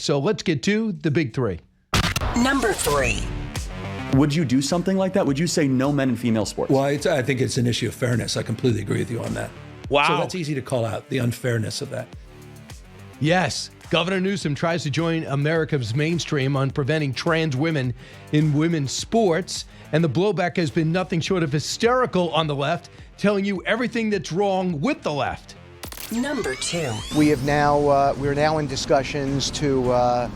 So let's get to the big three. Number 3. Would you do something like that? Would you say no men in female sports? Well, I think it's an issue of fairness. I completely agree with you on that. Wow. So that's easy to call out, the unfairness of that. Yes. Governor Newsom tries to join America's mainstream on preventing trans women in women's sports. And the blowback has been nothing short of hysterical on the left, telling you everything that's wrong with the left. Number 2. We're now in discussions to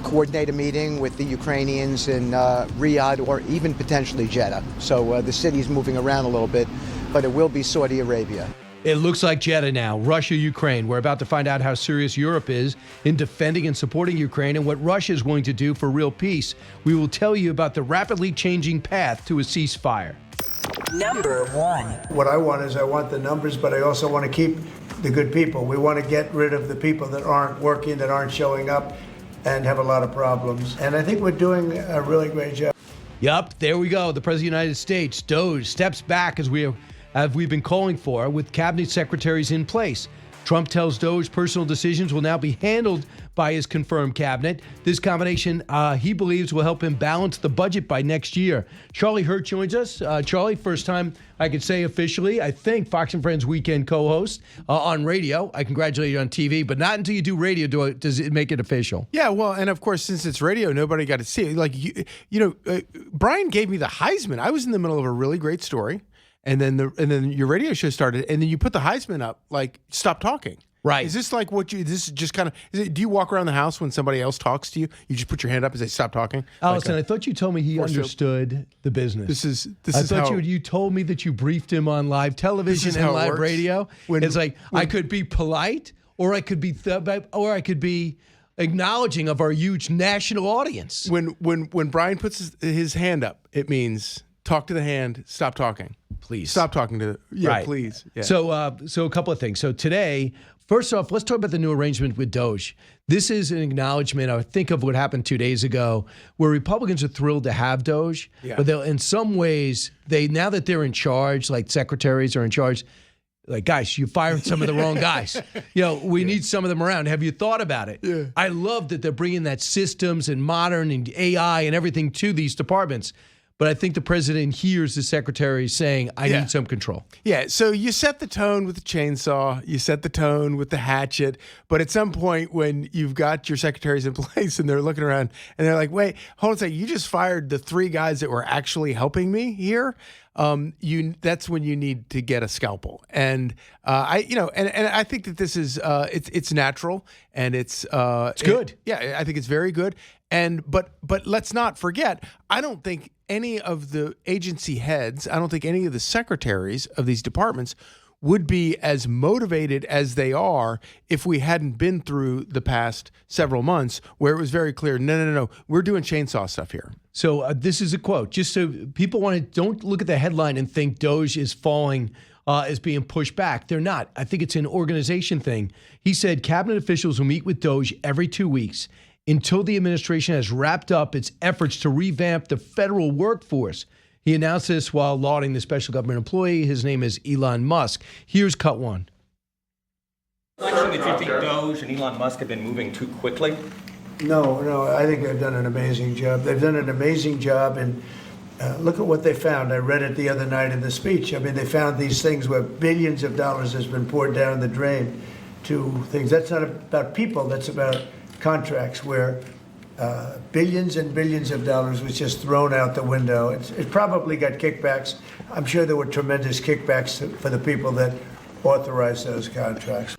coordinate a meeting with the Ukrainians in Riyadh or even potentially Jeddah. So the city's moving around a little bit, but it will be Saudi Arabia. It looks like Jeddah now. Russia, Ukraine. We're about to find out how serious Europe is in defending and supporting Ukraine and what Russia is going to do for real peace. We will tell you about the rapidly changing path to a ceasefire. Number 1. What I want the numbers, but I also want to keep the good people. We want to get rid of the people that aren't working, that aren't showing up, and have a lot of problems. And I think we're doing a really great job. Yup, there we go. The President of the United States, DOGE, steps back as we've been calling for, with cabinet secretaries in place. Trump tells DOGE personal decisions will now be handled by his confirmed cabinet. This combination, he believes, will help him balance the budget by next year. Charlie Hurt joins us. Charlie, first time I could say officially, I think, Fox and Friends weekend co-host on radio. I congratulate you on TV, but not until you do radio does it make it official. Yeah, well, and of course, since it's radio, nobody got to see it. Like, Brian gave me the Heisman. I was in the middle of a really great story. And then your radio show started, and then you put the Heisman up, like, stop talking. Right. Is this like this is just kind of, do you walk around the house when somebody else talks to you? You just put your hand up and say, stop talking? Allison, I thought you told me he understood the business. I thought you told me that you briefed him on live television and live radio. It's like, I could be polite, or I could be acknowledging of our huge national audience. When Brian puts his hand up, it means talk to the hand, stop talking. Please. Stop talking to right. Please. Yeah. So a couple of things. So today, first off, let's talk about the new arrangement with DOGE. This is an acknowledgement, I think, of what happened 2 days ago, where Republicans are thrilled to have DOGE. Yeah. But in some ways, now that they're in charge, like secretaries are in charge, like, guys, you fired some of the wrong guys. We need some of them around. Have you thought about it? Yeah. I love that they're bringing that systems and modern and AI and everything to these departments. But I think the president hears the secretary saying, I need some control. Yeah, so you set the tone with the chainsaw, you set the tone with the hatchet, but at some point when you've got your secretaries in place and they're looking around and they're like, wait, hold on a second, you just fired the 3 guys that were actually helping me here? That's when you need to get a scalpel. And I think that this is it's natural and it's good. I think it's very good. But let's not forget, I don't think any of the agency heads, I don't think any of the secretaries of these departments would be as motivated as they are if we hadn't been through the past several months where it was very clear, no, we're doing chainsaw stuff here. So this is a quote, just so people don't look at the headline and think DOGE is falling is being pushed back. They're not. I think it's an organization thing. He said cabinet officials will meet with DOGE every 2 weeks until the administration has wrapped up its efforts to revamp the federal workforce. He announced this while lauding the special government employee. His name is Elon Musk. Here's cut one. Actually, do you think DOGE and Elon Musk have been moving too quickly? No, I think they've done an amazing job. They've done an amazing job, and look at what they found. I read it the other night in the speech. I mean, they found these things where billions of dollars has been poured down the drain to things. That's not about people, that's about contracts where billions and billions of dollars was just thrown out the window. It probably got kickbacks. I'm sure there were tremendous kickbacks for the people that authorized those contracts.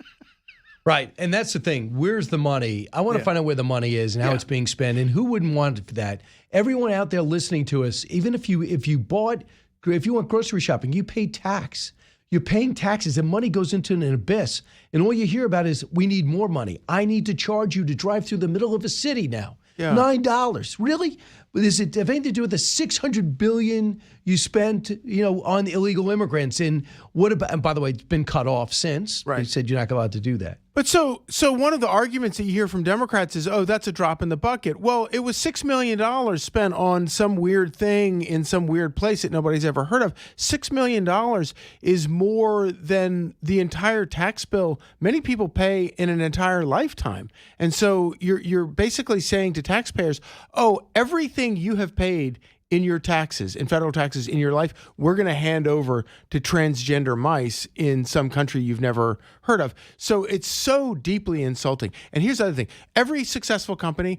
Right, and that's the thing. Where's the money? I want to find out where the money is and how it's being spent, and who wouldn't want that? Everyone out there listening to us, even if you went grocery shopping, you pay tax. You're paying taxes and money goes into an abyss. And all you hear about is, we need more money. I need to charge you to drive through the middle of a city now. Yeah. $9. Really? Does it have anything to do with the $600 billion you spent, on illegal immigrants? And what about, and by the way, it's been cut off since. Right. They said you're not allowed to do that. But so one of the arguments that you hear from Democrats is, oh, that's a drop in the bucket. Well, it was $6 million spent on some weird thing in some weird place that nobody's ever heard of. $6 million is more than the entire tax bill many people pay in an entire lifetime. And so you're basically saying to taxpayers, oh, everything you have paid in your taxes, in federal taxes in your life, we're going to hand over to transgender mice in some country you've never heard of. So it's so deeply insulting. And here's the other thing. Every successful company,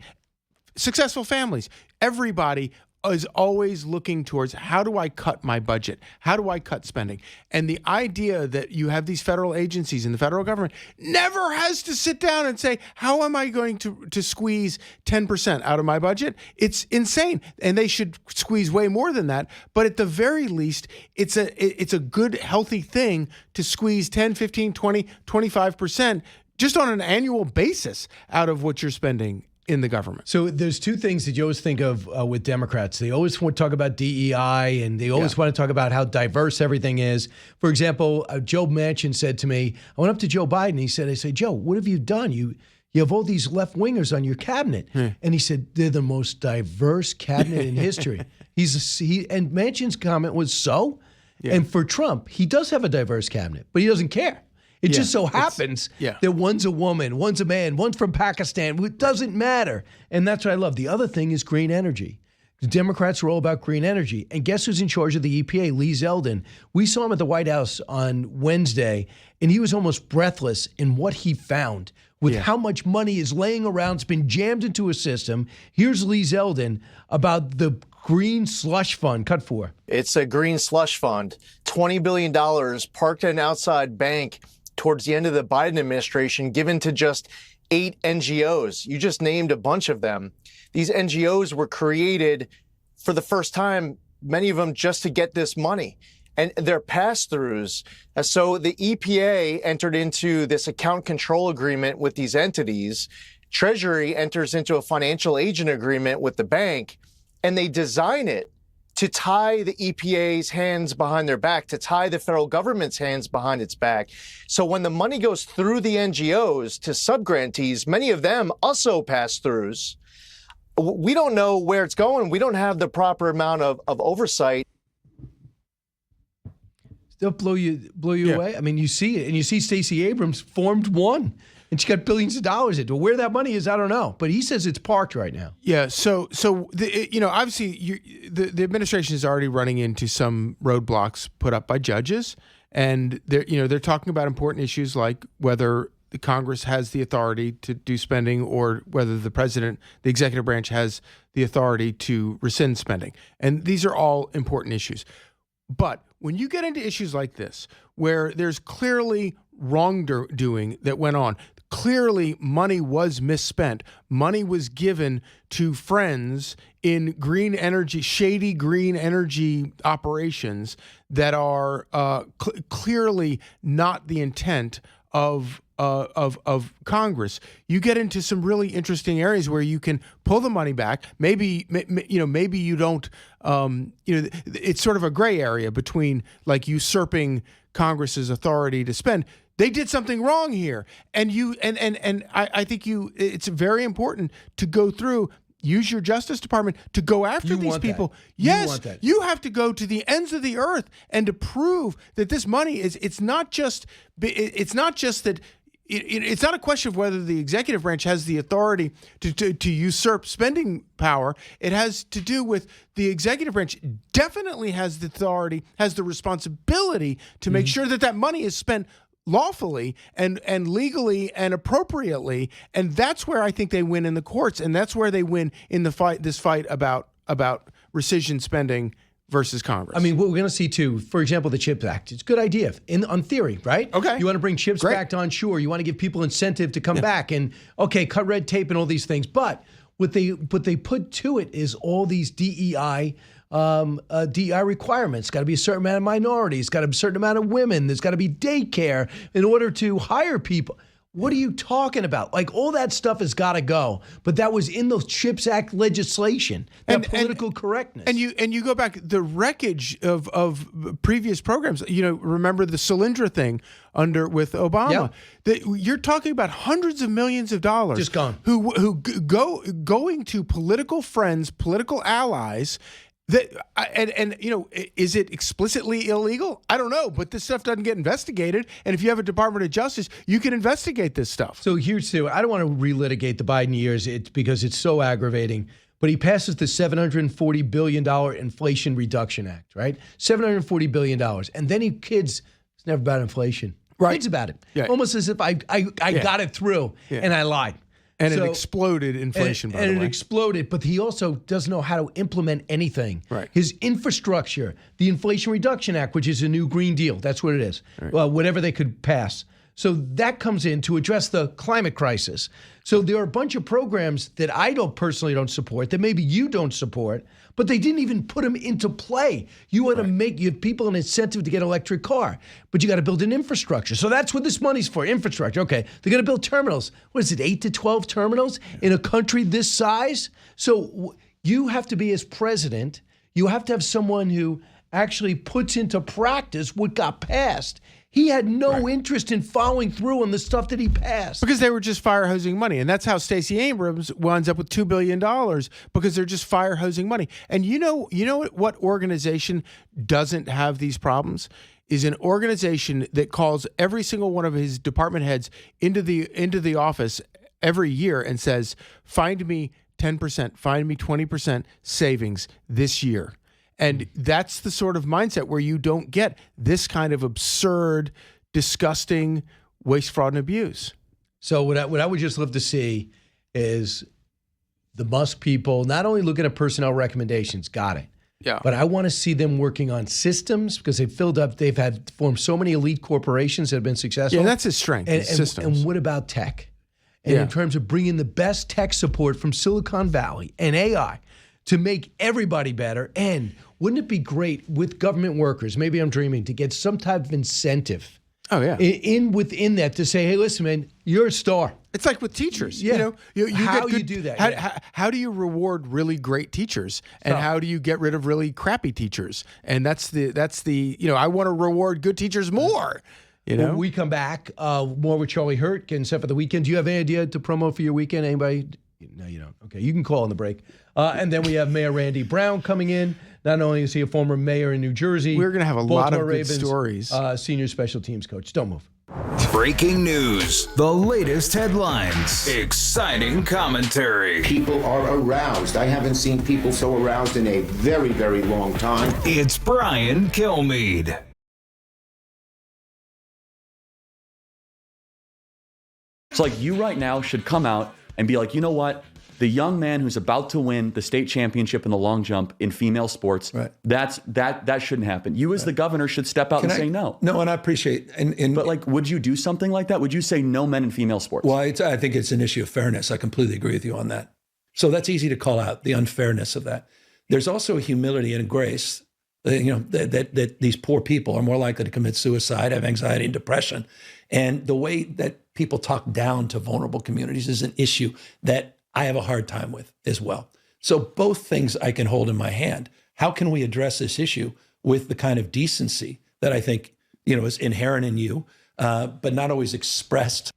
successful families, everybody is always looking towards, how do I cut my budget? How do I cut spending? And the idea that you have these federal agencies and the federal government never has to sit down and say, how am I going to squeeze 10% out of my budget? It's insane. And they should squeeze way more than that. But at the very least, it's a good, healthy thing to squeeze 10, 15, 20, 25% just on an annual basis out of what you're spending in the government. So there's two things that you always think of with Democrats. They always want to talk about DEI, and they always want to talk about how diverse everything is. For example, Joe Manchin said to me, I went up to Joe Biden, I said, Joe, what have you done? You have all these left-wingers on your cabinet. And he said, they're the most diverse cabinet in history. And Manchin's comment was so. And for Trump, he does have a diverse cabinet, but he doesn't care. It just so happens that one's a woman, one's a man, one's from Pakistan. It doesn't matter. And that's what I love. The other thing is green energy. The Democrats are all about green energy. And guess who's in charge of the EPA? Lee Zeldin. We saw him at the White House on Wednesday, and he was almost breathless in what he found with how much money is laying around. It's been jammed into a system. Here's Lee Zeldin about the green slush fund. Cut 4. It's a green slush fund, $20 billion parked at an outside bank towards the end of the Biden administration, given to just 8 NGOs. You just named a bunch of them. These NGOs were created for the first time, many of them just to get this money. And they're pass-throughs. So the EPA entered into this account control agreement with these entities. Treasury enters into a financial agent agreement with the bank, and they design it to tie the EPA's hands behind their back, to tie the federal government's hands behind its back. So when the money goes through the NGOs to subgrantees, many of them also pass-throughs, we don't know where it's going. We don't have the proper amount of oversight. They'll blow you away. I mean, you see it, and you see Stacey Abrams formed one, and she got billions of dollars into it. Where that money is, I don't know. But he says it's parked right now. Yeah. So obviously, the administration is already running into some roadblocks put up by judges, and they're talking about important issues like whether the Congress has the authority to do spending, or whether the president, the executive branch, has the authority to rescind spending. And these are all important issues. But when you get into issues like this, where there's clearly wrongdoing that went on, clearly money was misspent, money was given to friends in green energy, shady green energy operations that are clearly not the intent of Congress, you get into some really interesting areas where you can pull the money back. Maybe you don't. It's sort of a gray area between like usurping Congress's authority to spend. They did something wrong here, and I think it's very important to go through. Use your Justice Department to go after these people. Yes, you have to go to the ends of the earth and to prove that this money is. It's not just that. It's not a question of whether the executive branch has the authority to usurp spending power. It has to do with the executive branch definitely has the authority, has the responsibility to make sure that money is spent lawfully and legally and appropriately. And that's where I think they win in the courts, and that's where they win in this fight about rescission spending versus Congress. I mean, what we're going to see too, for example, the CHIPS Act. It's a good idea on theory, right? Okay. You want to bring chips back to onshore. You want to give people incentive to come back and, cut red tape and all these things. But what they put to it is all these DEI requirements. Got to be a certain amount of minorities. Got to be a certain amount of women. There's got to be daycare in order to hire people. What are you talking about? Like, all that stuff has got to go. But that was in the CHIPS Act legislation, that political correctness. And you go back, the wreckage of previous programs. Remember the Solyndra thing with Obama. You're talking about hundreds of millions of dollars just gone. Going to political friends, political allies. Is it explicitly illegal? I don't know, but this stuff doesn't get investigated. And if you have a Department of Justice, you can investigate this stuff. So here's I don't want to relitigate the Biden years because it's so aggravating. But he passes the $740 billion Inflation Reduction Act, right? $740 billion. And then it's never about inflation. Right. It's about it. Yeah. Almost as if I got it through and I lied. And it exploded inflation, by the way. And it exploded, but he also doesn't know how to implement anything. Right. His infrastructure, the Inflation Reduction Act, which is a new Green Deal, that's what it is. Right. Whatever they could pass. So that comes in to address the climate crisis. So there are a bunch of programs that I personally don't support, that maybe you don't support, but they didn't even put them into play. You want to give people an incentive to get an electric car, but you got to build an infrastructure. So that's what this money's for, infrastructure. Okay, they're going to build terminals. What is it, 8 to 12 terminals in a country this size? So you have to be, as president, you have to have someone who actually puts into practice what got passed. He had no interest in following through on the stuff that he passed. Because they were just fire hosing money. And that's how Stacey Abrams winds up with $2 billion, because they're just fire hosing money. And you know what organization doesn't have these problems? Is an organization that calls every single one of his department heads into the office every year and says, find me 10%, find me 20% savings this year. And that's the sort of mindset where you don't get this kind of absurd, disgusting waste, fraud, and abuse. So what I would just love to see is the Musk people not only looking at personnel recommendations, got it. Yeah. But I want to see them working on systems, because they've had formed so many elite corporations that have been successful. Yeah, that's his strength, systems. And what about tech? And in terms of bringing the best tech support from Silicon Valley and AI to make everybody better. And wouldn't it be great with government workers, maybe I'm dreaming, to get some type of incentive within that to say, hey, listen, man, you're a star. It's like with teachers. Yeah. How you do that? How do you reward really great teachers? And how do you get rid of really crappy teachers? And that's the I want to reward good teachers more. When we come back, more with Charlie Hurt getting set for the weekend. Do you have any idea to promo for your weekend? Anybody? No, you don't. Okay, you can call on the break. And then we have Mayor Randy Brown coming in. Not only is he a former mayor in New Jersey, we're going to have a lot of good stories. Senior special teams coach. Don't move. Breaking news, the latest headlines, exciting commentary. People are aroused. I haven't seen people so aroused in a very, very long time. It's Brian Kilmeade. It's like you right now should come out and be like, you know what? The young man who's about to win the state championship in the long jump in female sports, that shouldn't happen. You as the governor should step out and say no. No, and I appreciate but would you do something like that? Would you say no men in female sports? Well, I think it's an issue of fairness. I completely agree with you on that. So that's easy to call out, the unfairness of that. There's also a humility and a grace, that these poor people are more likely to commit suicide, have anxiety and depression. And the way that people talk down to vulnerable communities is an issue that I have a hard time with as well. So both things I can hold in my hand. How can we address this issue with the kind of decency that I think, is inherent in you, but not always expressed?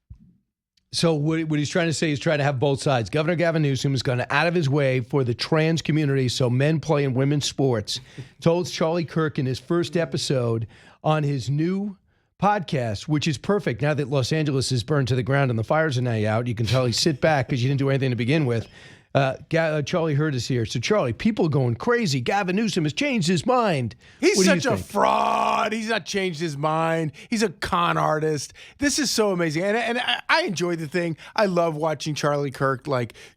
So what he's trying to say is trying to have both sides. Governor Gavin Newsom has gone out of his way for the trans community, so men play in women's sports. Told Charlie Kirk in his first episode on his new podcast, which is perfect now that Los Angeles is burned to the ground and the fires are now out. You can tell he sit back because you didn't do anything to begin with. Charlie Hurt is here. So, Charlie, people are going crazy. Gavin Newsom has changed his mind. He's such a fraud. He's not changed his mind. He's a con artist. This is so amazing. And I enjoy the thing. I love watching Charlie Kirk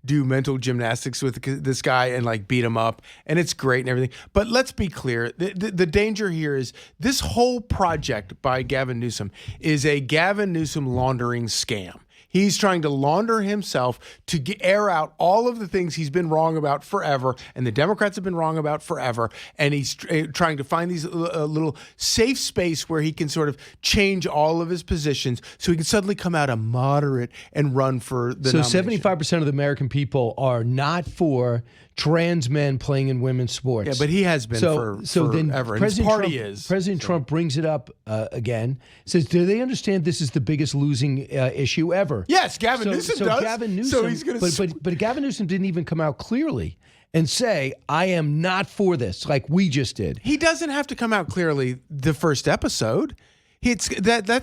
do mental gymnastics with this guy and beat him up. And it's great and everything. But let's be clear. The danger here is this whole project by Gavin Newsom is a Gavin Newsom laundering scam. He's trying to launder himself to air out all of the things he's been wrong about forever, and the Democrats have been wrong about forever. And he's trying to find these little safe space where he can sort of change all of his positions so he can suddenly come out a moderate and run for the nomination. 75% of the American people are not for trans men playing in women's sports. Yeah, but he has been forever. President Trump brings it up again. Says, do they understand this is the biggest losing issue ever? Yes, Gavin Newsom does. Gavin Newsom, so he's going to. But Gavin Newsom didn't even come out clearly and say, I am not for this, like we just did. He doesn't have to come out clearly the first episode. That's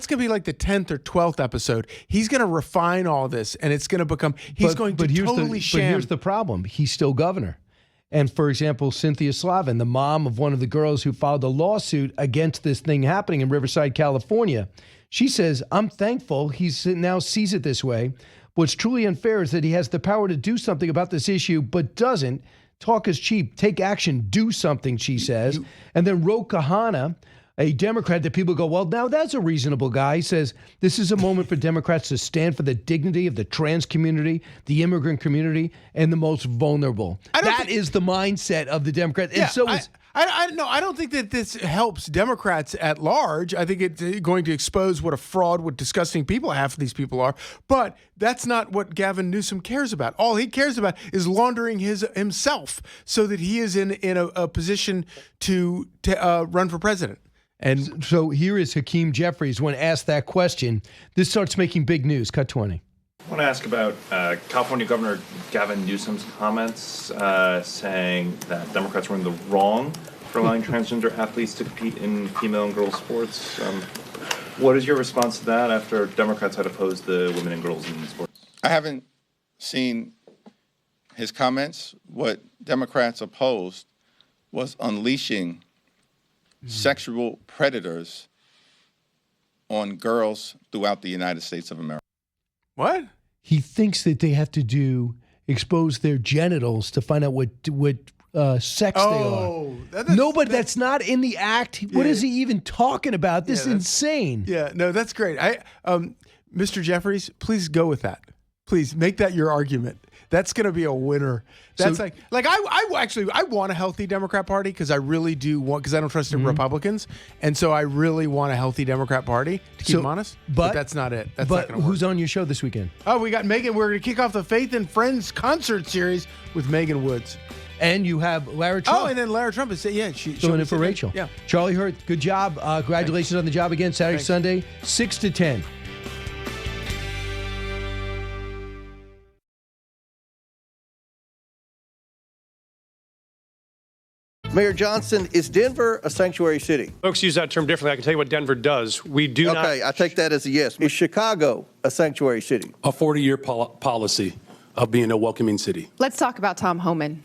going to be like the 10th or 12th episode. He's going to refine all this, and it's going to become. But here's the problem. He's still governor. And for example, Cynthia Slavin, the mom of one of the girls who filed a lawsuit against this thing happening in Riverside, California, she says, I'm thankful he now sees it this way. What's truly unfair is that he has the power to do something about this issue, but doesn't. Talk is cheap. Take action. Do something, she says. And then Ro Khanna, a Democrat that people go, well, now that's a reasonable guy. He says, this is a moment for Democrats to stand for the dignity of the trans community, the immigrant community, and the most vulnerable. That is the mindset of the Democrat. Yeah, and so I don't think that this helps Democrats at large. I think it's going to expose what a fraud, what disgusting people half of these people are. But that's not what Gavin Newsom cares about. All he cares about is laundering himself so that he is in a position to run for president. And so here is Hakeem Jeffries when asked that question. This starts making big news. Cut 20. I want to ask about California Governor Gavin Newsom's comments saying that Democrats were in the wrong for allowing transgender athletes to compete in female and girls sports. What is your response to that after Democrats had opposed the women and girls in sports? I haven't seen his comments. What Democrats opposed was unleashing sexual predators on girls throughout the United States of America. What? He thinks that they have to expose their genitals to find out what sex they are. That's not in the act. What is he even talking about? This is insane. Yeah, no, that's great. Mr. Jeffries, please go with that. Please make that your argument. That's going to be a winner. That's I want a healthy Democrat Party because I really do want, because I don't trust in Republicans. And so I really want a healthy Democrat Party, to keep them honest. But that's not it. That's not going to work. Who's on your show this weekend? Oh, we got Megan. We're going to kick off the Faith and Friends concert series with Megan Woods. And you have Lara Trump. Oh, and then Lara Trump is, she's filling in for Rachel. Yeah. Charlie Hurt, good job. Congratulations on the job again. Saturday, Sunday, 6 to 10. Mayor Johnson, is Denver a sanctuary city? Folks use that term differently. I can tell you what Denver does. We do not. Okay, I take that as a yes. Is Chicago a sanctuary city? A 40-year policy of being a welcoming city. Let's talk about Tom Homan.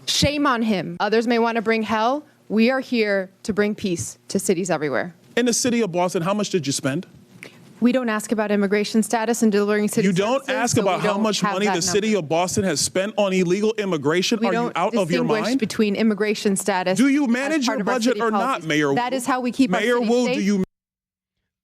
Shame on him. Others may want to bring hell. We are here to bring peace to cities everywhere. In the city of Boston, how much did you spend? We don't ask about immigration status and delivering city services. You don't ask about how much money the city of Boston has spent on illegal immigration? Are you out of your mind? We don't distinguish between immigration status. Do you manage your budget or not, Mayor? That is how we keep our city safe. Do you?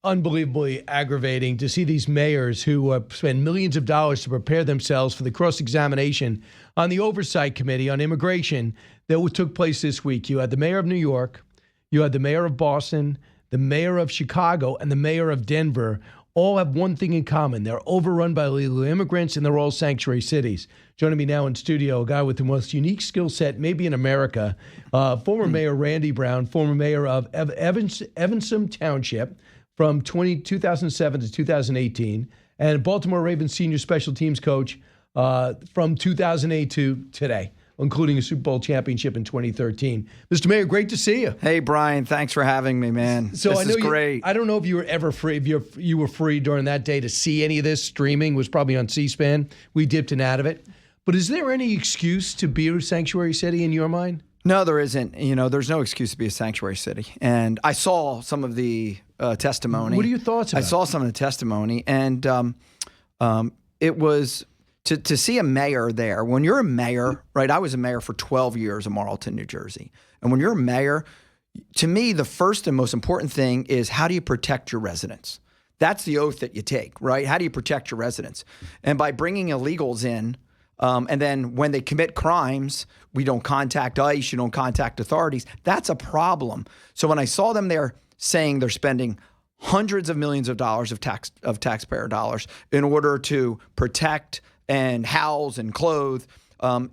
Unbelievably aggravating to see these mayors who spend millions of dollars to prepare themselves for the cross-examination on the Oversight Committee on Immigration that took place this week. You had the mayor of New York, you had the mayor of Boston, the mayor of Chicago, and the mayor of Denver all have one thing in common. They're overrun by illegal immigrants, and they're all sanctuary cities. Joining me now in studio, a guy with the most unique skill set maybe in America, former Mayor Randy Brown, former mayor of Evanston Township from 2007 to 2018, and Baltimore Ravens senior special teams coach from 2008 to today, including a Super Bowl championship in 2013. Mr. Mayor, great to see you. Hey, Brian, thanks for having me, man. So this is great. I don't know if you were ever free, if you were free during that day to see any of this. Streaming was probably on C-SPAN. We dipped in out of it. But is there any excuse to be a sanctuary city in your mind? No, there isn't. There's no excuse to be a sanctuary city. And I saw some of the testimony. What are your thoughts about it? I saw some of the testimony, and it was to see a mayor there. When you're a mayor, right? I was a mayor for 12 years in Marlton, New Jersey. And when you're a mayor, to me, the first and most important thing is how do you protect your residents? That's the oath that you take, right? How do you protect your residents? And by bringing illegals in, and then when they commit crimes, we don't contact ICE, you don't contact authorities. That's a problem. So when I saw them there saying they're spending hundreds of millions of dollars of taxpayer dollars in order to protect and house and clothe,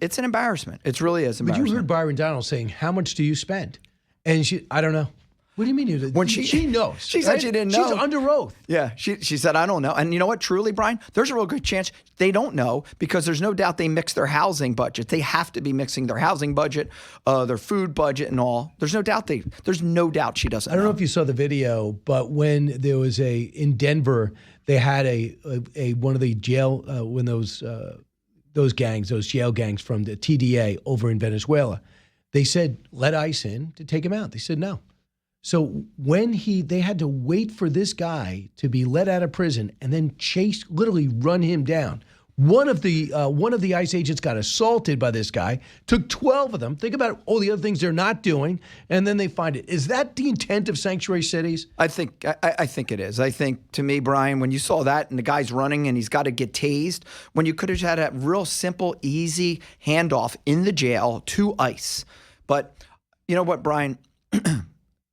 it's an embarrassment. It really is embarrassing. But you heard Byron Donald saying, "How much do you spend?" And I don't know. What do you mean? When she knows. She said she didn't know. She's under oath. Yeah, she said, I don't know. And you know what? Truly, Brian, there's a real good chance they don't know because there's no doubt they mix their housing budget. They have to be mixing their housing budget, their food budget and all. There's no doubt she doesn't know. I don't know if you saw the video, but when there was in Denver, they had one of the jail, when those gangs, those jail gangs from the TDA over in Venezuela, they said, let ICE in to take him out. They said no. So when they had to wait for this guy to be let out of prison and then literally run him down. One of the ICE agents got assaulted by this guy, took 12 of them. Think about all the other things they're not doing, and then they find it. Is that the intent of sanctuary cities? I think it is. I think, to me, Brian, when you saw that and the guy's running and he's got to get tased, when you could have had a real simple, easy handoff in the jail to ICE. But you know what, Brian?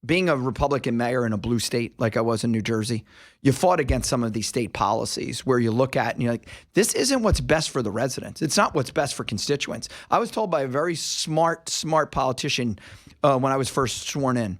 Being a Republican mayor in a blue state like I was in New Jersey, you fought against some of these state policies where you look at and you're like, this isn't what's best for the residents. It's not what's best for constituents. I was told by a very smart politician when I was first sworn in,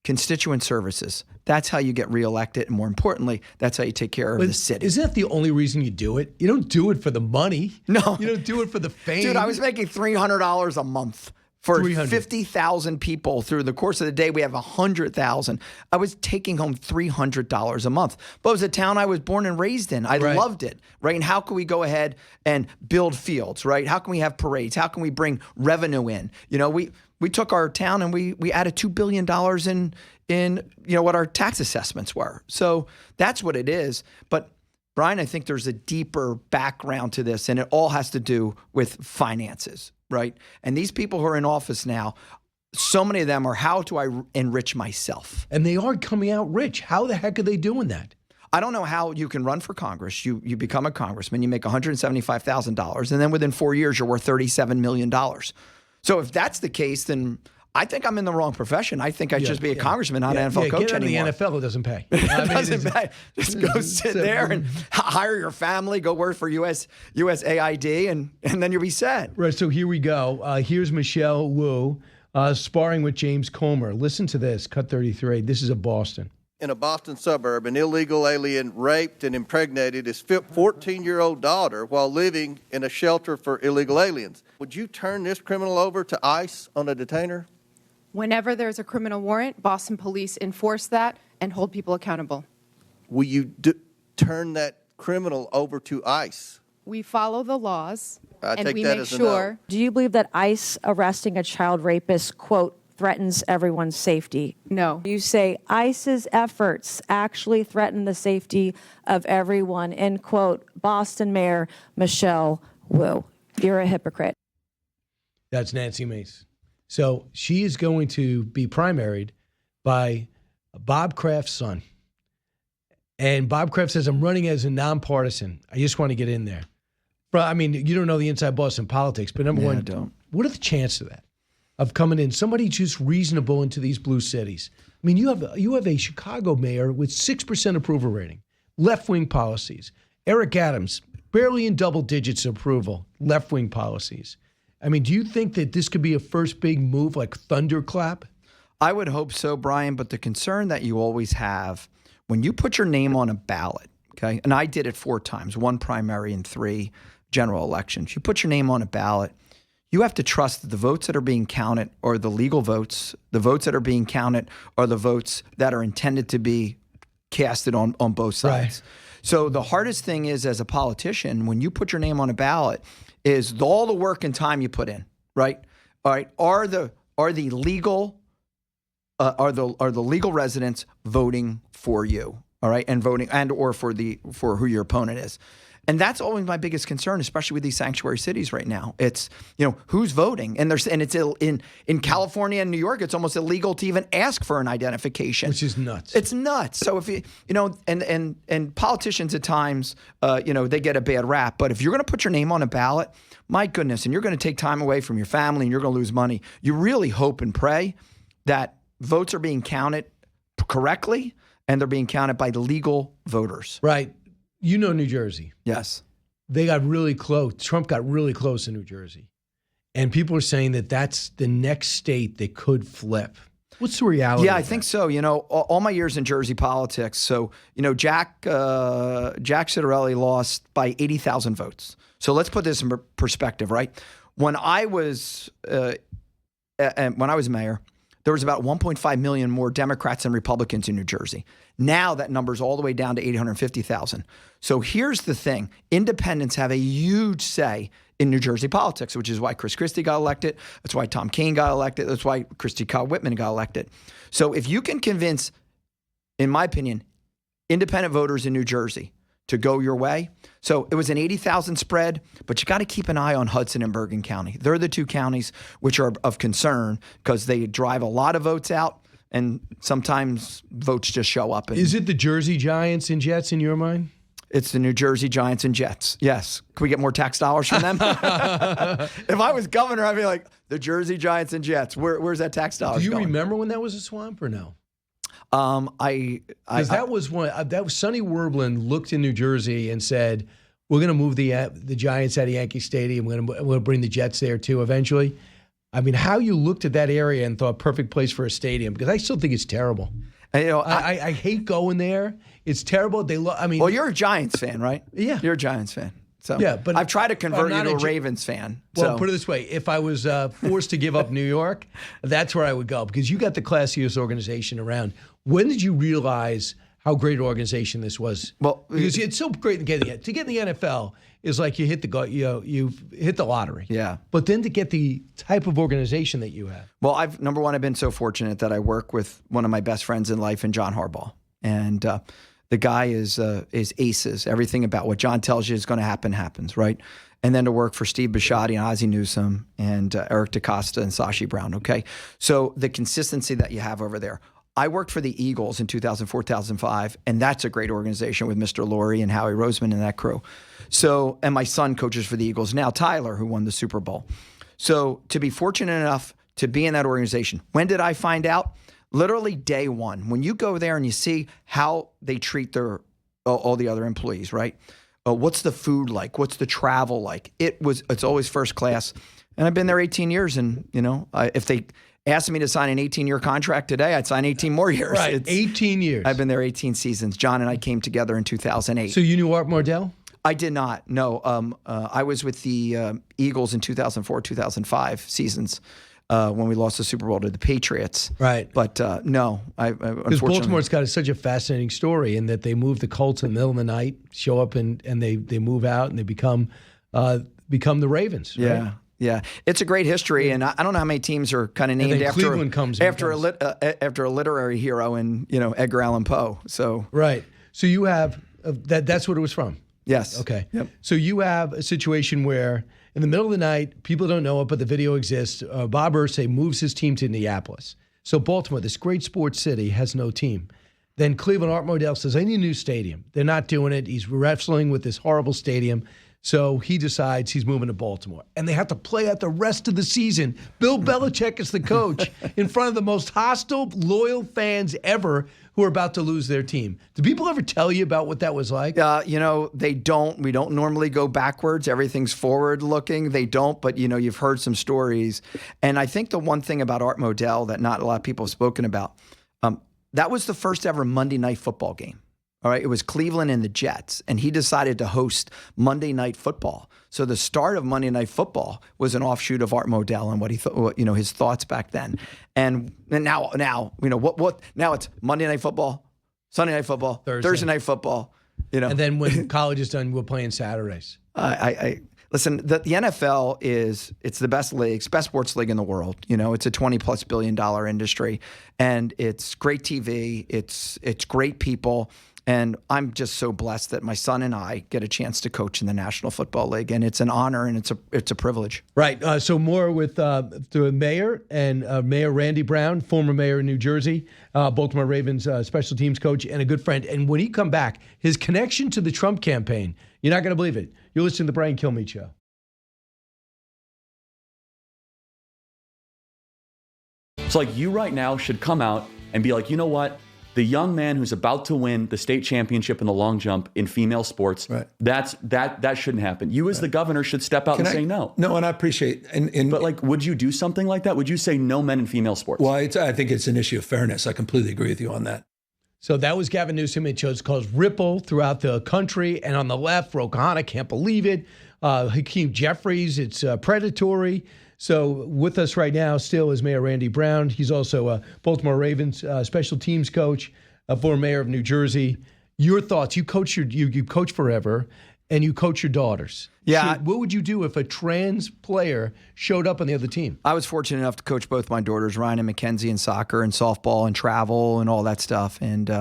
constituent services. That's how you get reelected. And more importantly, that's how you take care of the city. Isn't that the only reason you do it? You don't do it for the money. No. You don't do it for the fame. Dude, I was making $300 a month. For 50,000 people through the course of the day, we have 100,000. I was taking home $300 a month. But it was a town I was born and raised in. I loved it, right? And how can we go ahead and build fields, right? How can we have parades? How can we bring revenue in? You know, we took our town and we added $2 billion in what our tax assessments were. So that's what it is. But Brian, I think there's a deeper background to this, and it all has to do with finances. Right. And these people who are in office now, so many of them are, how do I enrich myself? And they are coming out rich. How the heck are they doing that? I don't know how you can run for Congress. You become a congressman, you make $175,000, and then within 4 years, you're worth $37 million. So if that's the case, then I think I'm in the wrong profession. I think I should just be a congressman, not an NFL coach anymore. The NFL, it doesn't pay. It doesn't pay. Just go sit there and hire your family, go work for USAID, and then you'll be set. Right, so here we go. Here's Michelle Wu sparring with James Comer. Listen to this, cut 33. This is a Boston. In a Boston suburb, an illegal alien raped and impregnated his 14-year-old daughter while living in a shelter for illegal aliens. Would you turn this criminal over to ICE on a detainer? Whenever there's a criminal warrant, Boston police enforce that and hold people accountable. Will you turn that criminal over to ICE? We follow the laws, and we make sure. No. Do you believe that ICE arresting a child rapist, quote, threatens everyone's safety? No. You say ICE's efforts actually threaten the safety of everyone, end quote, Boston Mayor Michelle Wu. You're a hypocrite. That's Nancy Mace. So she is going to be primaried by Bob Kraft's son. And Bob Kraft says, I'm running as a nonpartisan. I just want to get in there. Bro, I mean, you don't know the inside Boston politics, but number one, I don't. What are the chances of that? Of coming in, somebody just reasonable into these blue cities. I mean, you have a Chicago mayor with 6% approval rating, left-wing policies. Eric Adams, barely in double digits approval, left-wing policies. I mean, do you think that this could be a first big move like thunderclap? I would hope so, Brian, but the concern that you always have when you put your name on a ballot, okay, and I did it 4 times, 1 primary and 3 general elections. You put your name on a ballot, you have to trust that the votes that are being counted are the legal votes. The votes that are being counted are the votes that are intended to be casted on both sides. Right. So the hardest thing is, as a politician, when you put your name on a ballot, is all the work and time you put in, right? All right, are the legal residents voting for you, all right, and voting and or for who your opponent is, And that's always my biggest concern, especially with these sanctuary cities right now. It's, who's voting? And it's in California and New York, it's almost illegal to even ask for an identification. Which is nuts. It's nuts. So if and politicians at times, they get a bad rap. But if you're going to put your name on a ballot, my goodness, and you're going to take time away from your family and you're going to lose money, you really hope and pray that votes are being counted correctly and they're being counted by the legal voters. Right. New Jersey. Yes. They got really close. Trump got really close in New Jersey. And people are saying that that's the next state that could flip. What's the reality? Yeah, I think so. All my years in Jersey politics. So, Jack Citarelli lost by 80,000 votes. So let's put this in perspective, right? When I was mayor, there was about 1.5 million more Democrats than Republicans in New Jersey. Now that number's all the way down to 850,000. So here's the thing. Independents have a huge say in New Jersey politics, which is why Chris Christie got elected. That's why Tom Keene got elected. That's why Christy Kyle Whitman got elected. So if you can convince, in my opinion, independent voters in New Jersey to go your way. So it was an 80,000 spread, but you got to keep an eye on Hudson and Bergen County. They're the two counties which are of concern because they drive a lot of votes out and sometimes votes just show up. Is it the Jersey Giants and Jets in your mind? It's the New Jersey Giants and Jets. Yes. Can we get more tax dollars from them? If I was governor, I'd be like, the Jersey Giants and Jets. Where's that tax dollars going? Do you remember when that was a swamp or no? Because that was Sonny Werblin looked in New Jersey and said, "We're going to move the Giants out of Yankee Stadium. We'll bring the Jets there too eventually." I mean, how you looked at that area and thought perfect place for a stadium? Because I still think it's terrible. I hate going there. It's terrible. Well, you're a Giants fan, right? Yeah, you're a Giants fan. So yeah, but I've tried to convert you to a Ravens fan. Well, put it this way: if I was forced to give up New York, that's where I would go because you got the classiest organization around. When did you realize how great an organization this was? Well, because it's so great to get in the NFL is like you hit the lottery. Yeah. But then to get the type of organization that you have. Well, I've been so fortunate that I work with one of my best friends in life, in John Harbaugh, and the guy is aces. Everything about what John tells you is going to happen happens, right? And then to work for Steve Bisciotti and Ozzie Newsome and Eric DaCosta and Sashi Brown, okay? So the consistency that you have over there. I worked for the Eagles in 2004, 2005, and that's a great organization with Mr. Laurie and Howie Roseman and that crew. So, and my son coaches for the Eagles now, Tyler, who won the Super Bowl. So to be fortunate enough to be in that organization, when did I find out? Literally day one. When you go there and you see how they treat all the other employees, right? What's the food like? What's the travel like? It's always first class. And I've been there 18 years, and if they asked me to sign an 18-year contract today, I'd sign 18 more years. Right, 18 years. I've been there 18 seasons. John and I came together in 2008. So you knew Art Mordell? I did not, no. I was with the Eagles in 2004, 2005 seasons when we lost the Super Bowl to the Patriots. Right. But no, because Baltimore's got such a fascinating story in that they move the Colts in the middle of the night, show up and they move out and they become the Ravens. Right? Yeah. Yeah, it's a great history, and I don't know how many teams are kind of named after a literary hero in Edgar Allan Poe. So right, so you have that's what it was from. Yes. Okay. Yep. So you have a situation where in the middle of the night, people don't know it, but the video exists. Bob Irsay moves his team to Indianapolis. So Baltimore, this great sports city, has no team. Then Cleveland, Art Modell says, "I need a new stadium." They're not doing it. He's wrestling with this horrible stadium. So he decides he's moving to Baltimore. And they have to play out the rest of the season. Bill Belichick is the coach in front of the most hostile, loyal fans ever who are about to lose their team. Do people ever tell you about what that was like? They don't. We don't normally go backwards. Everything's forward looking. They don't, but you've heard some stories. And I think the one thing about Art Modell that not a lot of people have spoken about, that was the first ever Monday Night Football game. All right, it was Cleveland and the Jets, and he decided to host Monday Night Football. So the start of Monday Night Football was an offshoot of Art Modell and what he thought, his thoughts back then. And now, now it's Monday Night Football, Sunday Night Football, Thursday Night Football. And then when college is done, we're playing Saturdays. Listen, the NFL it's the best league, best sports league in the world. It's a $20+ billion industry, and it's great TV. It's great people. And I'm just so blessed that my son and I get a chance to coach in the National Football League, and it's an honor and it's a privilege. Right. So more with the mayor and Mayor Randy Brown, former mayor in New Jersey, Baltimore Ravens special teams coach, and a good friend. And when he come back, his connection to the Trump campaign, you're not going to believe it. You're listening to the Brian Kilmeade Show. It's like you right now should come out and be like, you know what? The young man who's about to win the state championship in the long jump in female sports, that shouldn't happen. You as the governor should step out and say no. No, and I appreciate but like, would you do something like that? Would you say no men in female sports? Well, I think it's an issue of fairness. I completely agree with you on that. So that was Gavin Newsom. It shows caused ripple throughout the country. And on the left, Ro Khanna can't believe it. Hakeem Jeffries, it's predatory. So with us right now still is Mayor Randy Brown. He's also a Baltimore Ravens special teams coach, a former mayor of New Jersey. Your thoughts? You coach you coach forever, and you coach your daughters. Yeah. What would you do if a trans player showed up on the other team? I was fortunate enough to coach both my daughters, Ryan and Mackenzie, in soccer and softball and travel and all that stuff. And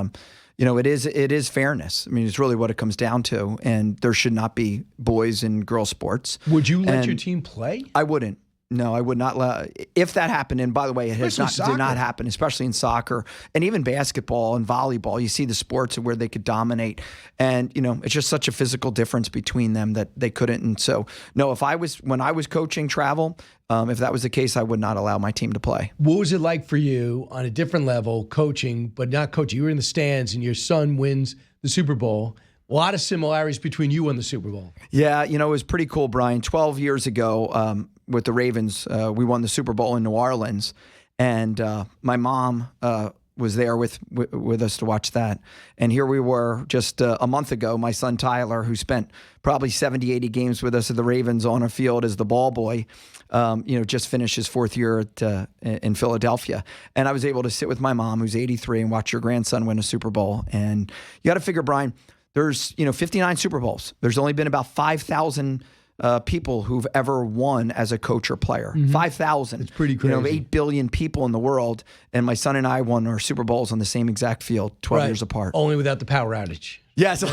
it is fairness. I mean, it's really what it comes down to. And there should not be boys in girl sports. Would you let your team play? I wouldn't. No, I would not. If that happened, and by the way, it did not happen, especially in soccer and even basketball and volleyball. You see the sports where they could dominate, and it's just such a physical difference between them that they couldn't. And so, no, when I was coaching travel, if that was the case, I would not allow my team to play. What was it like for you on a different level, coaching, but not coaching? You were in the stands, and your son wins the Super Bowl. A lot of similarities between you and the Super Bowl. Yeah, it was pretty cool, Brian. 12 years ago, with the Ravens, we won the Super Bowl in New Orleans, and my mom was there with us to watch that. And here we were just a month ago, my son Tyler, who spent probably 70, 80 games with us at the Ravens on a field as the ball boy, just finished his fourth year in Philadelphia. And I was able to sit with my mom, who's 83, and watch your grandson win a Super Bowl. And you got to figure, Brian, there's 59 Super Bowls. There's only been about 5,000 people who've ever won as a coach or player. 5,000. It's pretty crazy. 8 billion people in the world, and my son and I won our Super Bowls on the same exact field 12 years apart. Only without the power outage. Yeah, so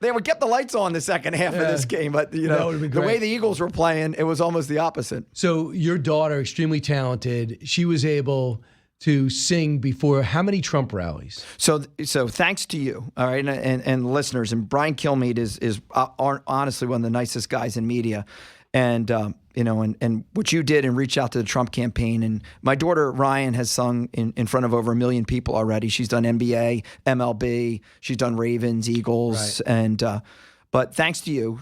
they would get the lights on the second half of this game, but the way the Eagles were playing, it was almost the opposite. So your daughter, extremely talented, she was able to sing before how many Trump rallies? So thanks to you, all right, and listeners. And Brian Kilmeade is honestly one of the nicest guys in media, and and what you did and reach out to the Trump campaign. And my daughter Ryan has sung in front of over 1 million people already. She's done NBA, MLB, she's done Ravens, Eagles, and but thanks to you.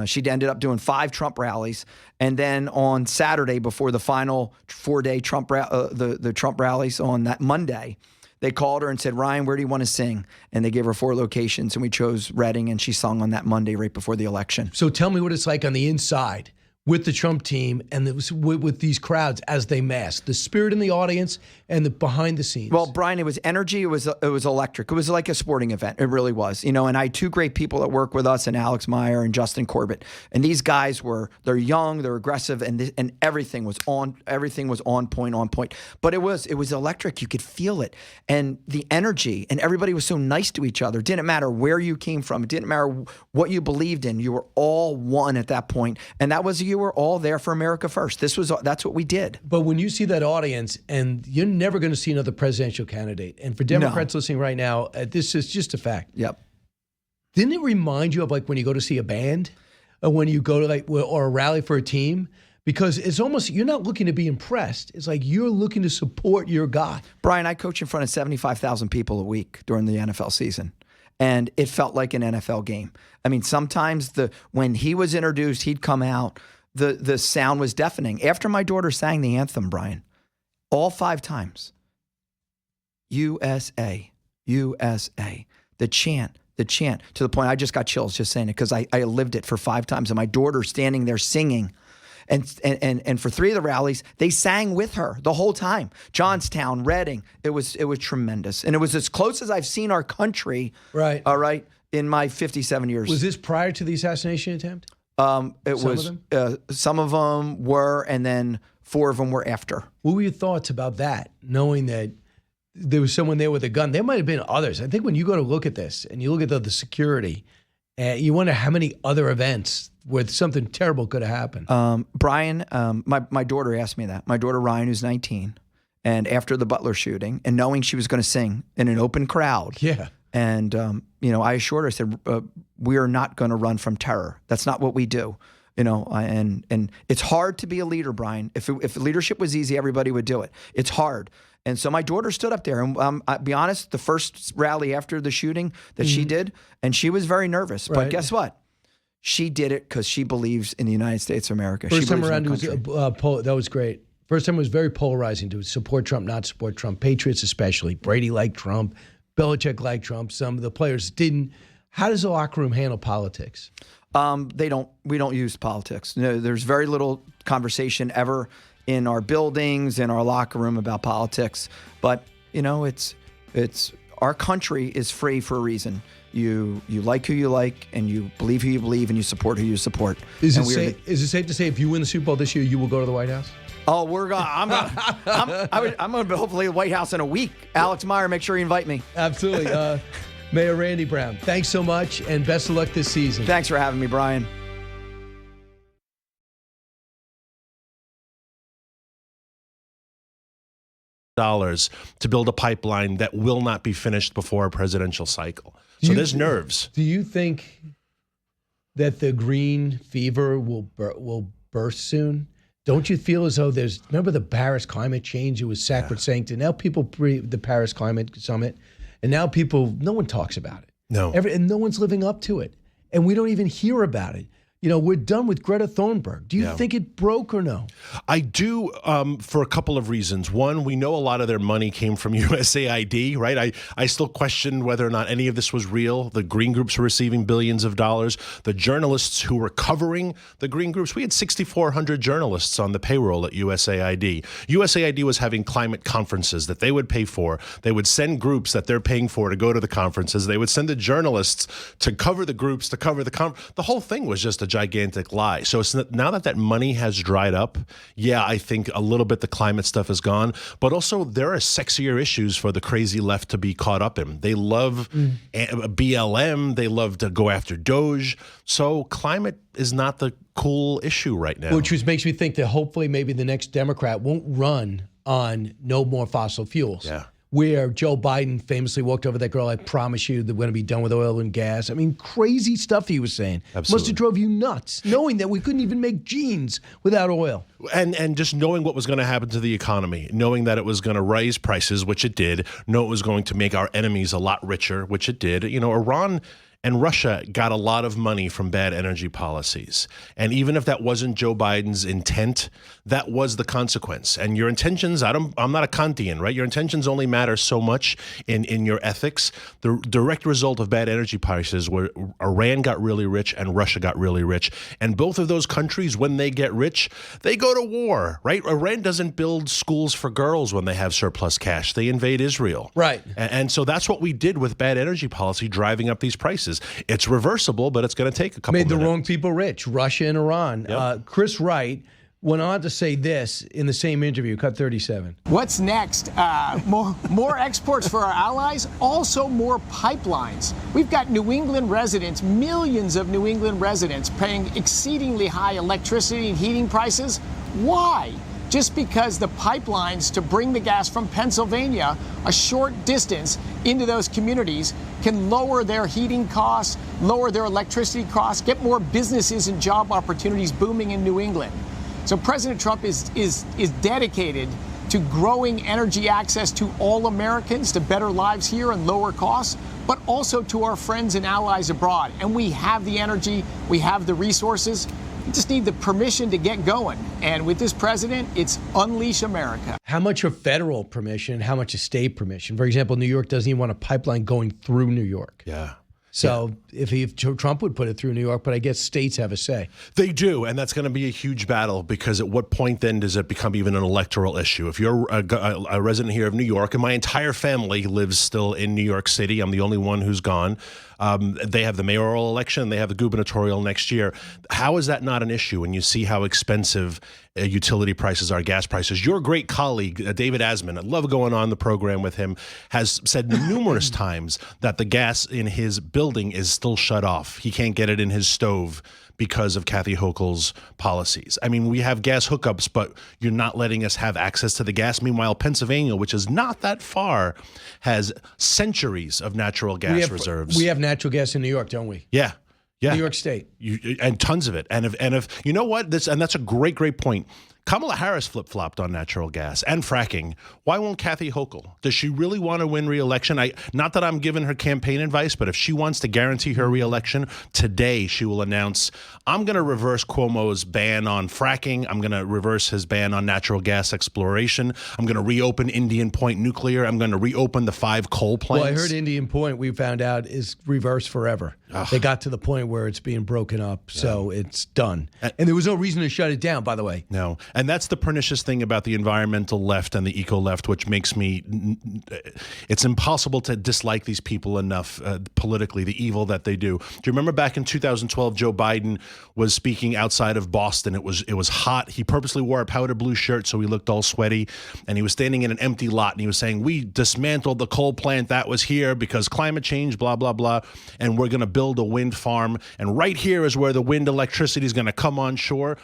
She ended up doing 5 Trump rallies, and then on Saturday, before the final 4-day Trump the Trump rallies on that Monday, they called her and said, "Ryan, where do you want to sing?" And they gave her 4 locations, and we chose Reading, and she sung on that Monday right before the election. So tell me what it's like on the inside with the Trump team and with these crowds as they mass, the spirit in the audience and the behind the scenes. Well, Brian, it was energy. It was electric. It was like a sporting event. It really was. And I had 2 great people that work with us, and Alex Meyer and Justin Corbett. And these guys they're young, they're aggressive, and everything was on point. But it was electric. You could feel it. And the energy, and everybody was so nice to each other. It didn't matter where you came from. It didn't matter what you believed in. You were all one at that point. And that was, you were all there for America first. That's what we did. But when you see that audience, and you're never going to see another presidential candidate, and for Democrats listening right now, this is just a fact. Yep. Didn't it remind you of like when you go to see a band, or when you go to or a rally for a team? Because it's almost, you're not looking to be impressed. It's like you're looking to support your guy. Brian, I coach in front of 75,000 people a week during the NFL season. And it felt like an NFL game. I mean, sometimes when he was introduced, he'd come out, the sound was deafening. After my daughter sang the anthem, Brian, all 5 times, USA, USA, the chant, to the point I just got chills just saying it, because I lived it for 5 times. And my daughter standing there singing. And for 3 of the rallies, they sang with her the whole time. Johnstown, Reading, it was tremendous. And it was as close as I've seen our country, right? All right, in my 57 years. Was this prior to the assassination attempt? Some of them were, and then 4 of them were after. What were your thoughts about that, knowing that there was someone there with a gun. There might have been others. I think when you go to look at this and you look at the security, you wonder how many other events where something terrible could have happened. Brian, my daughter asked me that. My daughter Ryan, who's 19, and after the Butler shooting, and knowing she was going to sing in an open crowd, and I assured her, I said, we are not going to run from terror. That's not what we do. And it's hard to be a leader, Brian. If leadership was easy, everybody would do it. It's hard. And so my daughter stood up there, and I'll be honest, the first rally after the shooting that she did, and she was very nervous. But guess what? She did it because she believes in the United States of America. First time around, that was great. First time was very polarizing to support Trump, not support Trump. Patriots especially. Brady liked Trump. Belichick liked Trump. Some of the players didn't. How does the locker room handle politics? We don't use politics. There's very little conversation ever in our buildings, in our locker room about politics. But it's our country is free for a reason. You like who you like, and you believe who you believe, and you support who you support. Is it safe to say if you win the Super Bowl this year, you will go to the White House? Oh, I'm going to hopefully the White House in a week. Alex Meyer, make sure you invite me. Absolutely. Mayor Randy Brown, thanks so much, and best of luck this season. Thanks for having me, Brian. To build a pipeline that will not be finished before a presidential cycle. So there's nerves. Do you think that the green fever will burst soon? Don't you feel as though remember the Paris climate change? It was sacrosanct, and now people the Paris climate summit, and now no one talks about it. No. And no one's living up to it, and we don't even hear about it. We're done with Greta Thunberg. Do you think it broke or no? I do, for a couple of reasons. One, we know a lot of their money came from USAID, right? I still question whether or not any of this was real. The green groups were receiving billions of dollars. The journalists who were covering the green groups, we had 6,400 journalists on the payroll at USAID. USAID was having climate conferences that they would pay for. They would send groups that they're paying for to go to the conferences. They would send the journalists to cover the groups, to cover the conference. The whole thing was just a gigantic lie. So now that money has dried up, I think a little bit the climate stuff is gone, but also there are sexier issues for the crazy left to be caught up in. They love BLM. They love to go after DOGE. So climate is not the cool issue right now. Which makes me think that hopefully maybe the next Democrat won't run on no more fossil fuels. Yeah. Where Joe Biden famously walked over that girl, I promise you that we're going to be done with oil and gas. I mean, crazy stuff he was saying. Absolutely. Must have drove you nuts, knowing that we couldn't even make jeans without oil. And just knowing what was going to happen to the economy, knowing that it was going to raise prices, which it did, know it was going to make our enemies a lot richer, which it did. Iran and Russia got a lot of money from bad energy policies. And even if that wasn't Joe Biden's intent, that was the consequence. And your intentions, I'm not a Kantian, right? Your intentions only matter so much in your ethics. The direct result of bad energy prices were Iran got really rich and Russia got really rich. And both of those countries, when they get rich, they go to war, right? Iran doesn't build schools for girls when they have surplus cash. They invade Israel. Right. And so that's what we did with bad energy policy, driving up these prices. It's reversible, but it's going to take a couple minutes. Made the wrong people rich, Russia and Iran. Yep. Chris Wright went on to say this in the same interview, cut 37. What's next? More exports for our allies, also more pipelines. We've got New England residents, millions of New England residents paying exceedingly high electricity and heating prices. Why? Just because the pipelines to bring the gas from Pennsylvania a short distance into those communities can lower their heating costs, lower their electricity costs, get more businesses and job opportunities booming in New England. So President Trump is dedicated to growing energy access to all Americans, to better lives here and lower costs, but also to our friends and allies abroad. And we have the energy, we have the resources. We just need the permission to get going. And with this president, it's unleash America. How much are federal permission? How much is state permission? For example, New York doesn't even want a pipeline going through New York. Yeah. So if Trump would put it through New York, but I guess states have a say. They do, and that's going to be a huge battle because at what point then does it become even an electoral issue? If you're a resident here of New York, and my entire family lives still in New York City, I'm the only one who's gone. They have the mayoral election. They have the gubernatorial next year. How is that not an issue when you see how expensive utility prices are, gas prices? Your great colleague, David Asman, I love going on the program with him, has said numerous times that the gas in his building is still shut off. He can't get it in his stove because of Kathy Hochul's policies. I mean, we have gas hookups, but you're not letting us have access to the gas. Meanwhile, Pennsylvania, which is not that far, has centuries of natural gas reserves. We have natural gas in New York, don't we? Yeah. Yeah. New York State. And tons of it. And if you know what? That's a great point. Kamala Harris flip-flopped on natural gas and fracking. Why won't Kathy Hochul? Does she really want to win re-election? Not that I'm giving her campaign advice, but if she wants to guarantee her re-election, today she will announce, I'm going to reverse Cuomo's ban on fracking. I'm going to reverse his ban on natural gas exploration. I'm going to reopen Indian Point Nuclear. I'm going to reopen the 5 coal plants. Well, I heard Indian Point, we found out, is reversed forever. Ugh. They got to the point where it's being broken up, so it's done. And there was no reason to shut it down, by the way. No. And that's the pernicious thing about the environmental left and the eco-left, which makes me, it's impossible to dislike these people enough politically, the evil that they do. Do you remember back in 2012, Joe Biden was speaking outside of Boston? It was hot. He purposely wore a powder blue shirt so he looked all sweaty, and he was standing in an empty lot, and he was saying, we dismantled the coal plant that was here because climate change, blah, blah, blah, and we're going to build a wind farm, and right here is where the wind electricity is going to come on shore.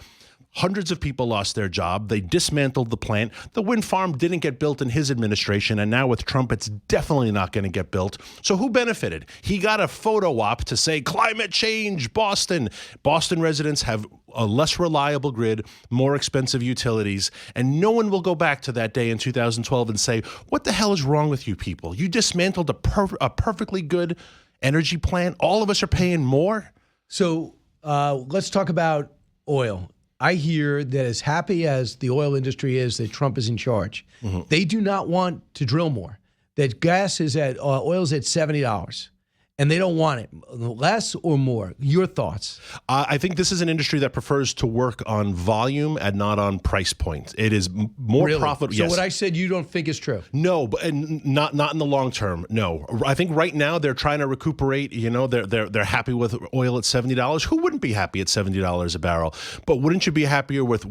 Hundreds of people lost their job. They dismantled the plant. The wind farm didn't get built in his administration, and now with Trump, it's definitely not going to get built. So who benefited? He got a photo op to say, climate change, Boston. Boston residents have a less reliable grid, more expensive utilities, and no one will go back to that day in 2012 and say, what the hell is wrong with you people? You dismantled a perfectly good energy plant. All of us are paying more. So let's talk about oil. I hear that as happy as the oil industry is that Trump is in charge, they do not want to drill more. That gas is oil is at $70. And they don't want it, less or more. Your thoughts? I think this is an industry that prefers to work on volume and not on price point. It is more profitable. So what I said, you don't think is true? No, but not in the long term. No, I think right now they're trying to recuperate. You know, they're happy with oil at $70. Who wouldn't be happy at $70 a barrel? But wouldn't you be happier with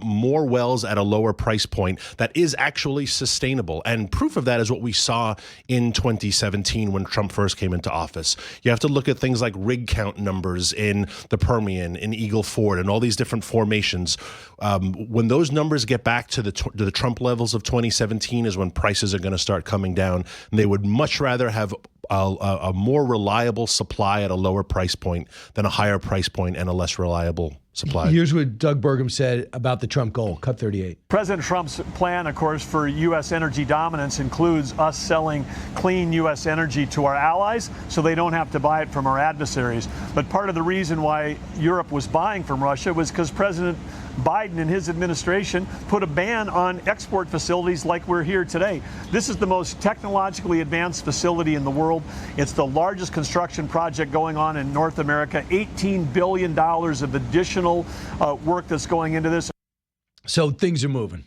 more wells at a lower price point that is actually sustainable? And proof of that is what we saw in 2017 when Trump first came into office. You have to look at things like rig count numbers in the Permian, in Eagle Ford, and all these different formations. When those numbers get back to the Trump levels of 2017 is when prices are going to start coming down. And they would much rather have a more reliable supply at a lower price point than a higher price point and a less reliable supply. Here's what Doug Burgum said about the Trump goal, cut 38. President Trump's plan, of course, for U.S. energy dominance includes us selling clean U.S. energy to our allies so they don't have to buy it from our adversaries. But part of the reason why Europe was buying from Russia was because President Biden and his administration put a ban on export facilities like we're here today. This is the most technologically advanced facility in the world. It's the largest construction project going on in North America, $18 billion of additional work that's going into this. So things are moving.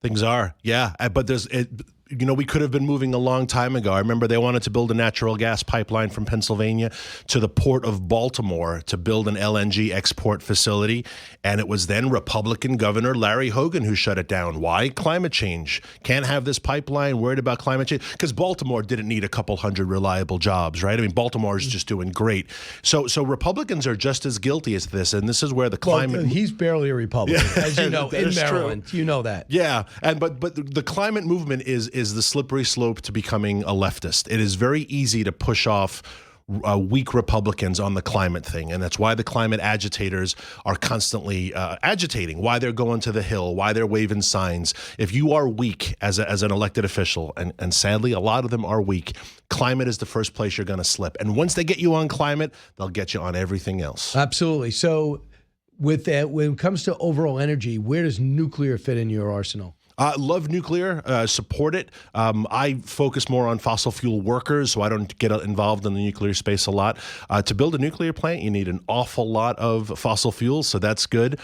Things are, yeah. But we could have been moving a long time ago. I remember they wanted to build a natural gas pipeline from Pennsylvania to the port of Baltimore to build an LNG export facility. And it was then Republican Governor Larry Hogan who shut it down. Why? Climate change. Can't have this pipeline, worried about climate change. Because Baltimore didn't need a couple hundred reliable jobs, right? I mean, Baltimore is just doing great. So Republicans are just as guilty as this. And this is where the climate... Well, he's barely a Republican, as you know, in Maryland. True. You know that. Yeah. But the climate movement is the slippery slope to becoming a leftist. It is very easy to push off weak Republicans on the climate thing, and that's why the climate agitators are constantly agitating, why they're going to the Hill, why they're waving signs. If you are weak as an elected official, and sadly a lot of them are weak, climate is the first place you're going to slip. And once they get you on climate, they'll get you on everything else. Absolutely. So with that, when it comes to overall energy, where does nuclear fit in your arsenal? Love nuclear, support it. I focus more on fossil fuel workers, so I don't get involved in the nuclear space a lot. To build a nuclear plant, you need an awful lot of fossil fuels, so that's good.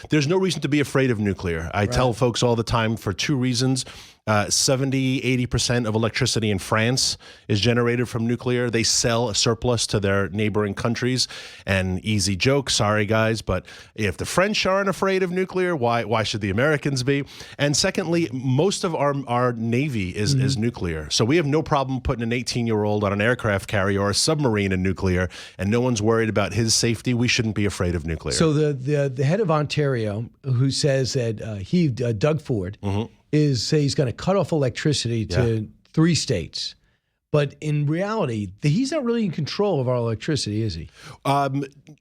There's no reason to be afraid of nuclear. I tell folks all the time for two reasons. 70-80% of electricity in France is generated from nuclear. They sell a surplus to their neighboring countries. And easy joke, sorry guys, but if the French aren't afraid of nuclear, why should the Americans be? And secondly, most of our Navy is nuclear. So we have no problem putting an 18-year-old on an aircraft carrier or a submarine in nuclear, and no one's worried about his safety. We shouldn't be afraid of nuclear. So the head of Ontario, who says that Doug Ford, he's going to cut off electricity to 3 states. But in reality, he's not really in control of our electricity, is he?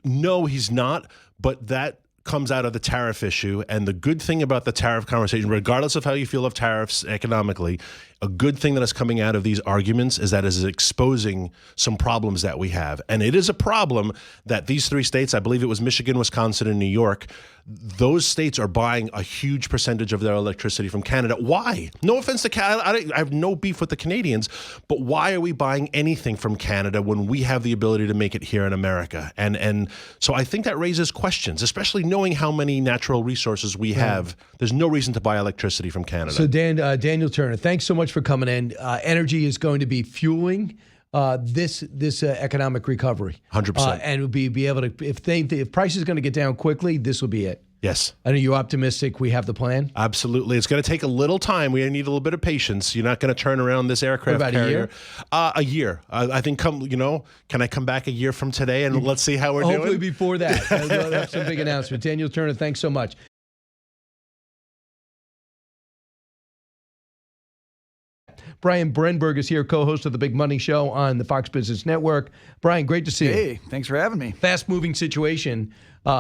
No, he's not. But that comes out of the tariff issue. And the good thing about the tariff conversation, regardless of how you feel of tariffs economically, a good thing that is coming out of these arguments is that it is exposing some problems that we have. And it is a problem that these 3 states, I believe it was Michigan, Wisconsin, and New York, those states are buying a huge percentage of their electricity from Canada. Why? No offense to Canada. I have no beef with the Canadians, but why are we buying anything from Canada when we have the ability to make it here in America? And so I think that raises questions, especially knowing how many natural resources we have. There's no reason to buy electricity from Canada. So Daniel Turner, thanks so much for coming in. Energy is going to be fueling this economic recovery. 100%. And we'll be able to, if price is going to get down quickly, this will be it. Yes. And are you optimistic we have the plan? Absolutely. It's going to take a little time. We need a little bit of patience. You're not going to turn around this aircraft carrier. A year? I think, can I come back a year from today and let's see how we're doing? Hopefully before that. We'll have some big announcement. Daniel Turner, thanks so much. Brian Brenberg is here, co-host of the Big Money Show on the Fox Business Network. Brian, great to see you. Hey, thanks for having me. Fast-moving situation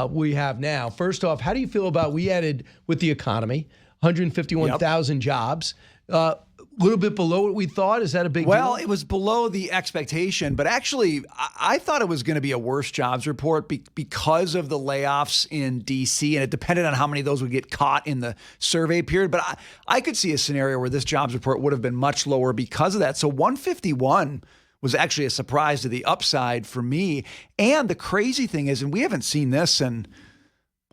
we have now. First off, how do you feel about, we added with the economy, 151,000 jobs. A little bit below what we thought. Is that a big deal? Well, it was below the expectation, but actually I thought it was going to be a worse jobs report because of the layoffs in D.C., and it depended on how many of those would get caught in the survey period. But I could see a scenario where this jobs report would have been much lower because of that. So 151 was actually a surprise to the upside for me. And the crazy thing is, and we haven't seen this in,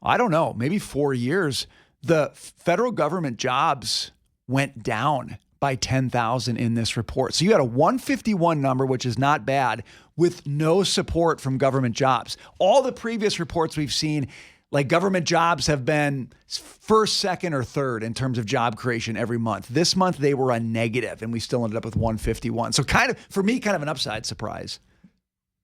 I don't know, maybe 4 years, the federal government jobs went down by 10,000 in this report. So you had a 151 number, which is not bad, with no support from government jobs. All the previous reports we've seen, like government jobs have been first, second, or third in terms of job creation every month. This month, they were a negative, and we still ended up with 151. So for me, kind of an upside surprise.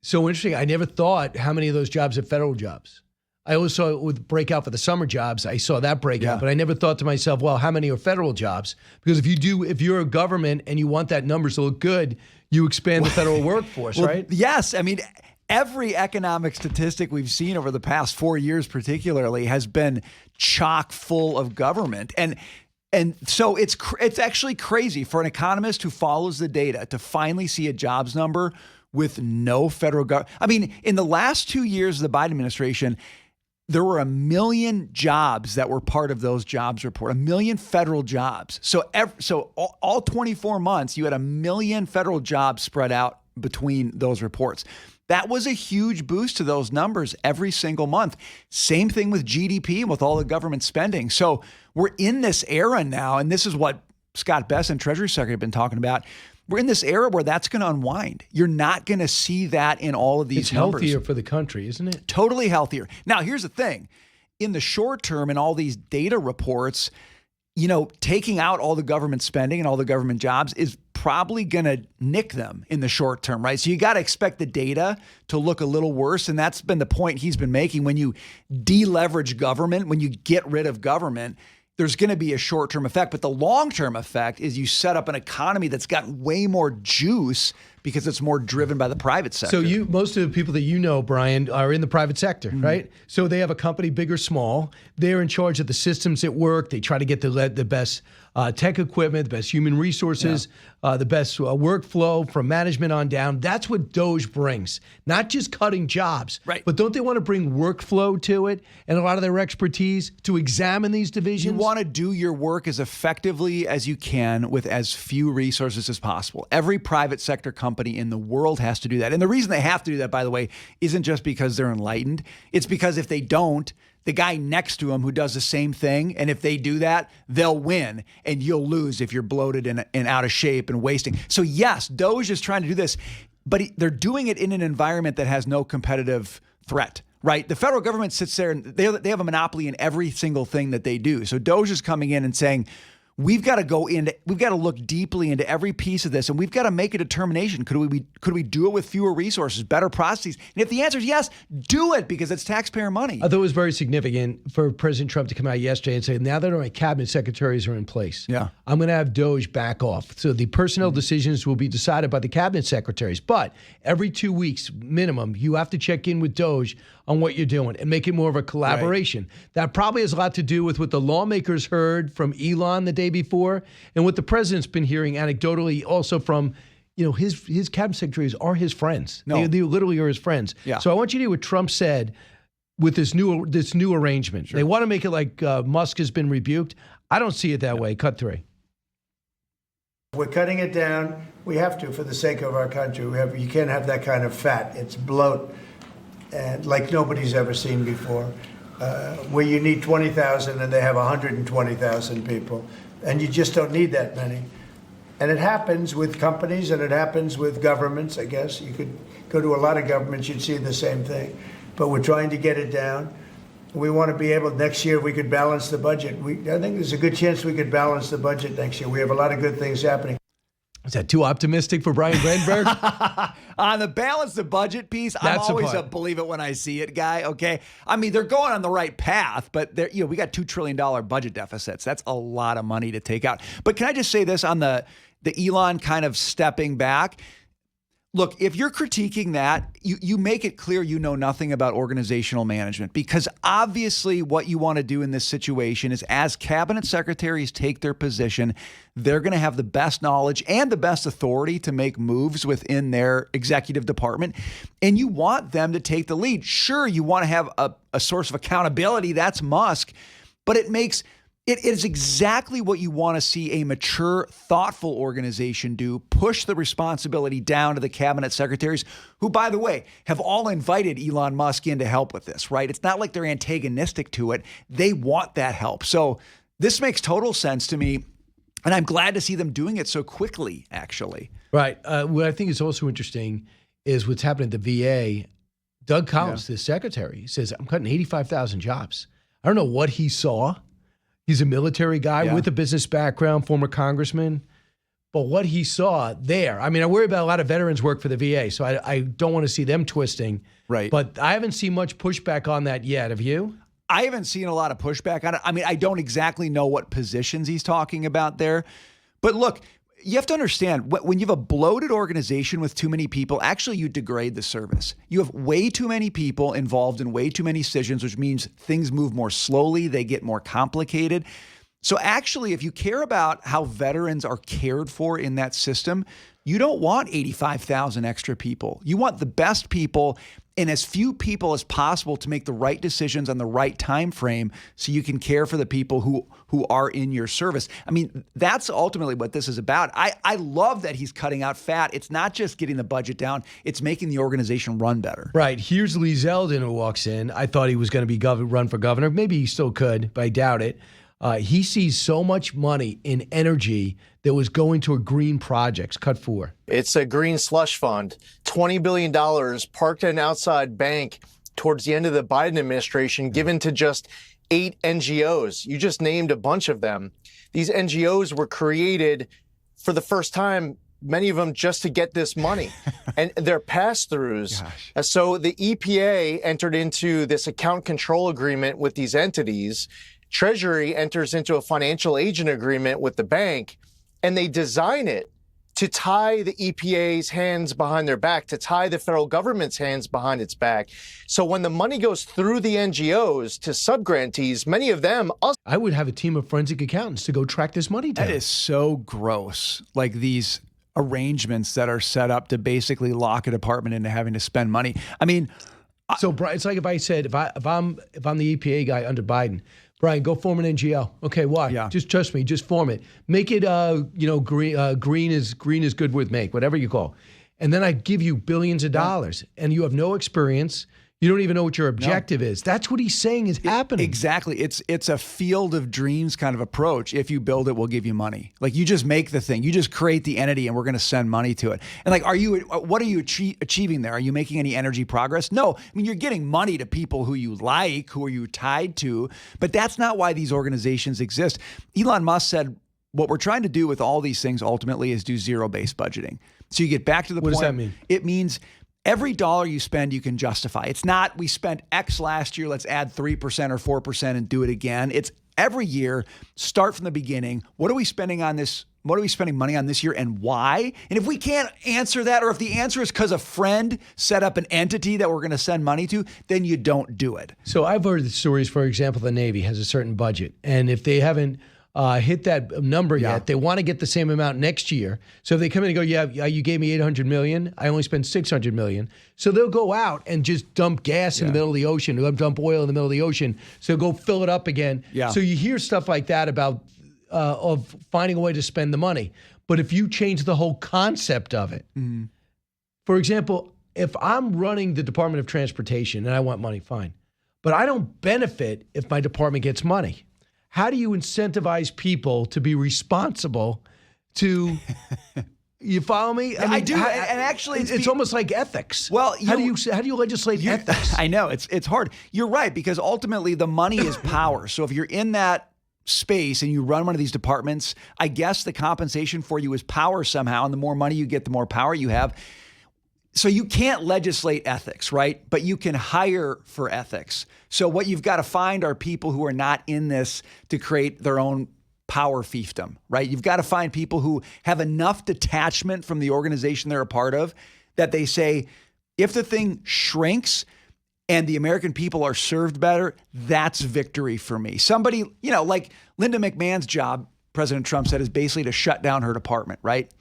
So interesting. I never thought how many of those jobs are federal jobs. I always saw it would break out for the summer jobs. I saw that break out, but I never thought to myself, well, how many are federal jobs? Because if you're a government and you want that numbers to look good, you expand the federal workforce, right? Yes. I mean, every economic statistic we've seen over the past 4 years particularly has been chock full of government. And so it's actually crazy for an economist who follows the data to finally see a jobs number with no federal government. I mean, in the last 2 years of the Biden administration, there were 1 million jobs that were part of those jobs report, 1 million federal jobs. So all 24 months, you had 1 million federal jobs spread out between those reports. That was a huge boost to those numbers every single month. Same thing with GDP and with all the government spending. So we're in this era now, and this is what Scott Bessent, Treasury Secretary, have been talking about. We're in this era where that's going to unwind. You're not going to see that in all of these numbers. It's healthier for the country, isn't it? Totally healthier. Now, here's the thing. In the short term, in all these data reports, taking out all the government spending and all the government jobs is probably going to nick them in the short term, right? So you got to expect the data to look a little worse. And that's been the point he's been making. When you deleverage government, when you get rid of government, there's going to be a short-term effect, but the long-term effect is you set up an economy that's got way more juice because it's more driven by the private sector. So most of the people that you know, Brian, are in the private sector, right? So they have a company, big or small. They're in charge of the systems at work. They try to get the best tech equipment, the best human resources, the best workflow from management on down. That's what DOGE brings. Not just cutting jobs, right? But don't they want to bring workflow to it and a lot of their expertise to examine these divisions? You want to do your work as effectively as you can with as few resources as possible. Every private sector company company in the world has to do that. And the reason they have to do that, by the way, isn't just because they're enlightened. It's because if they don't, the guy next to him who does the same thing, and if they do that, they'll win, and you'll lose if you're bloated and out of shape and wasting. So yes, DOGE is trying to do this, but they're doing it in an environment that has no competitive threat, right? The federal government sits there and they have a monopoly in every single thing that they do. So DOGE is coming in and saying, we've got to look deeply into every piece of this, and we've got to make a determination. Could we do it with fewer resources, better processes? And if the answer is yes, do it, because it's taxpayer money. I thought it was very significant for President Trump to come out yesterday and say, now that my cabinet secretaries are in place, I'm going to have DOGE back off. So the personnel decisions will be decided by the cabinet secretaries. But every 2 weeks minimum, you have to check in with DOGE on what you're doing and make it more of a collaboration. Right. That probably has a lot to do with what the lawmakers heard from Elon the day before and what the president's been hearing anecdotally also from, his cabinet secretaries are his friends. No. They literally are his friends. Yeah. So I want you to hear what Trump said with this new arrangement. Sure. They want to make it like Musk has been rebuked. I don't see it that way. Cut 3. We're cutting it down. We have to for the sake of our country. You can't have that kind of fat. It's bloat. And like nobody's ever seen before, where you need 20,000 and they have 120,000 people, and you just don't need that many. And it happens with companies and it happens with governments, I guess. You could go to a lot of governments, you'd see the same thing. But we're trying to get it down. We want to be able, next year we could balance the budget. I think there's a good chance we could balance the budget next year. We have a lot of good things happening. Is that too optimistic for Brian Brenberg? On the balance the budget piece, I'm always a believe it when I see it guy, okay? I mean, they're going on the right path, but we got $2 trillion budget deficits. That's a lot of money to take out. But can I just say this on the Elon kind of stepping back? Look, if you're critiquing that, you make it clear you know nothing about organizational management, because obviously what you want to do in this situation is, as cabinet secretaries take their position, they're going to have the best knowledge and the best authority to make moves within their executive department. And you want them to take the lead. Sure, you want to have a source of accountability. That's Musk. But it is exactly what you want to see a mature, thoughtful organization do, push the responsibility down to the cabinet secretaries, who, by the way, have all invited Elon Musk in to help with this, right? It's not like they're antagonistic to it. They want that help. So this makes total sense to me, and I'm glad to see them doing it so quickly, actually. Right. What I think is also interesting is what's happening at the VA. Doug Collins, the secretary, says, I'm cutting 85,000 jobs. I don't know what he saw. He's a military guy with a business background, former congressman. But what he saw there, I mean, I worry about a lot of veterans work for the VA, so I don't want to see them twisting. Right. But I haven't seen much pushback on that yet. Have you? I haven't seen a lot of pushback on it. I mean, I don't exactly know what positions he's talking about there. But look, you have to understand, when you have a bloated organization with too many people, actually you degrade the service. You have way too many people involved in way too many decisions, which means things move more slowly, they get more complicated. So actually, if you care about how veterans are cared for in that system, you don't want 85,000 extra people. You want the best people and as few people as possible to make the right decisions on the right time frame so you can care for the people who are in your service. I mean, that's ultimately what this is about. I love that he's cutting out fat. It's not just getting the budget down. It's making the organization run better. Right. Here's Lee Zeldin who walks in. I thought he was going to be run for governor. Maybe he still could, but I doubt it. He sees so much money in energy that was going toward green projects. Cut 4. It's a green slush fund, $20 billion parked at an outside bank towards the end of the Biden administration, given to just 8 NGOs. You just named a bunch of them. These NGOs were created for the first time, many of them just to get this money. And they're pass-throughs. So the EPA entered into this account control agreement with these entities. Treasury enters into a financial agent agreement with the bank, and they design it to tie the EPA's hands behind their back, to tie the federal government's hands behind its back. So when the money goes through the NGOs to subgrantees, many of them... I would have a team of forensic accountants to go track this money down. That is so gross. Like these arrangements that are set up to basically lock a department into having to spend money. I mean... So Brian, it's like if I said, if I'm the EPA guy under Biden, Brian, go form an NGO. Okay, why? Yeah. Just trust me. Just form it. Make it, green is good with make, whatever you call. and then I give you billions of dollars, and you have no experience. You don't even know what your objective is. That's what he's saying is happening. Exactly. It's a field of dreams kind of approach. If you build it, we'll give you money. Like, you just make the thing. You just create the entity, and we're going to send money to it. And like, what are you achieving there? Are you making any energy progress? No. I mean, you're getting money to people who you like, who are you tied to, but that's not why these organizations exist. Elon Musk said, what we're trying to do with all these things ultimately is do zero-based budgeting. So you get back to the point. What does that mean? It means every dollar you spend, you can justify. It's not, we spent X last year, let's add 3% or 4% and do it again. It's every year, start from the beginning. What are we spending on this? What are we spending money on this year and why? And if we can't answer that, or if the answer is because a friend set up an entity that we're going to send money to, then you don't do it. So I've heard the stories, for example, the Navy has a certain budget. And if they haven't hit that number yet, they want to get the same amount next year. So if they come in and go, yeah, you gave me $800 million, I only spent $600 million. So they'll go out and just dump gas in the middle of the ocean, they'll dump oil in the middle of the ocean. So go fill it up again. Yeah. So you hear stuff like that about of finding a way to spend the money. But if you change the whole concept of it, for example, if I'm running the Department of Transportation and I want money, fine. But I don't benefit if my department gets money. How do you incentivize people to be responsible to, you follow me? I do. And actually, it's almost like ethics. Well, how do you legislate ethics? I know it's hard. You're right, because ultimately the money is power. So if you're in that space and you run one of these departments, I guess the compensation for you is power somehow. And the more money you get, the more power you have. So you can't legislate ethics, right? But you can hire for ethics. So what you've got to find are people who are not in this to create their own power fiefdom, right? You've got to find people who have enough detachment from the organization they're a part of that they say, if the thing shrinks and the American people are served better, that's victory for me. Somebody, like Linda McMahon's job, President Trump said, is basically to shut down her department, right?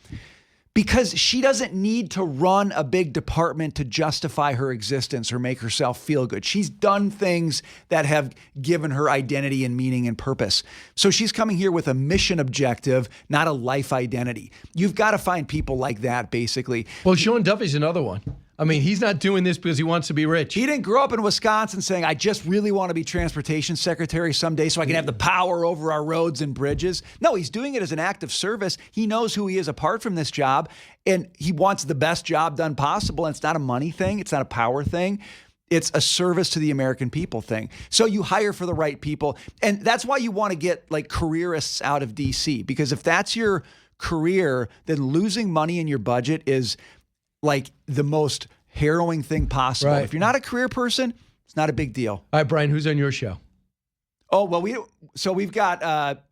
Because she doesn't need to run a big department to justify her existence or make herself feel good. She's done things that have given her identity and meaning and purpose. So she's coming here with a mission objective, not a life identity. You've got to find people like that, basically. Well, Sean Duffy's another one. I mean, he's not doing this because he wants to be rich. He didn't grow up in Wisconsin saying, I just really want to be transportation secretary someday so I can have the power over our roads and bridges. No, he's doing it as an act of service. He knows who he is apart from this job, and he wants the best job done possible. And it's not a money thing. It's not a power thing. It's a service to the American people thing. So you hire for the right people. And that's why you want to get like careerists out of DC, because if that's your career, then losing money in your budget is like the most harrowing thing possible. Right. If you're not a career person, it's not a big deal. All right, Brian, who's on your show? Oh, well, we've got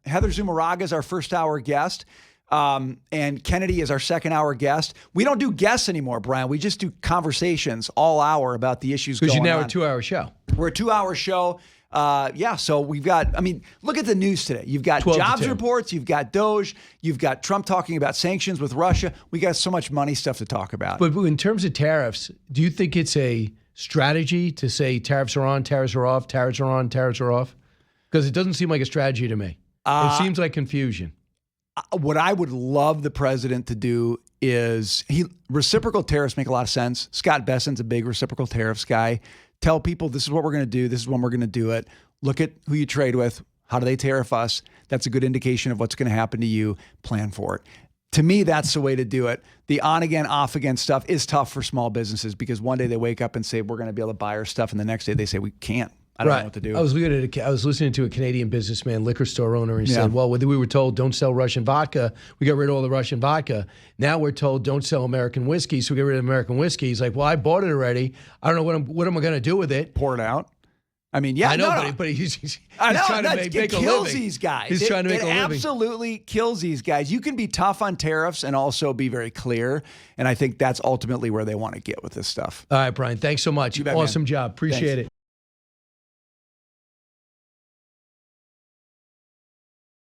Heather Zumaraga as our first hour guest, and Kennedy is our second hour guest. We don't do guests anymore, Brian. We just do conversations all hour about the issues going on. Because you're now a 2-hour show. We're a 2-hour show. So we've got, look at the news today. You've got jobs reports, you've got DOGE, you've got Trump talking about sanctions with Russia. We got so much money stuff to talk about. But in terms of tariffs, do you think it's a strategy to say tariffs are on, tariffs are off, tariffs are on, tariffs are off? Because it doesn't seem like a strategy to me. It seems like confusion. What I would love the president to do is reciprocal tariffs make a lot of sense. Scott Bessent's a big reciprocal tariffs guy. Tell people this is what we're going to do. This is when we're going to do it. Look at who you trade with. How do they tariff us? That's a good indication of what's going to happen to you. Plan for it. To me, that's the way to do it. The on again, off again stuff is tough for small businesses because one day they wake up and say, we're going to be able to buy our stuff. And the next day they say, we can't. I don't know what to do. I was listening to a Canadian businessman, liquor store owner, and he said, well, we were told don't sell Russian vodka. We got rid of all the Russian vodka. Now we're told don't sell American whiskey, so we get rid of American whiskey. He's like, well, I bought it already. I don't know what am I going to do with it? Pour it out. I know, but he's trying to make a living. It kills these guys. He's trying to make a living. It absolutely kills these guys. You can be tough on tariffs and also be very clear, and I think that's ultimately where they want to get with this stuff. All right, Brian, thanks so much. Awesome job. Appreciate it.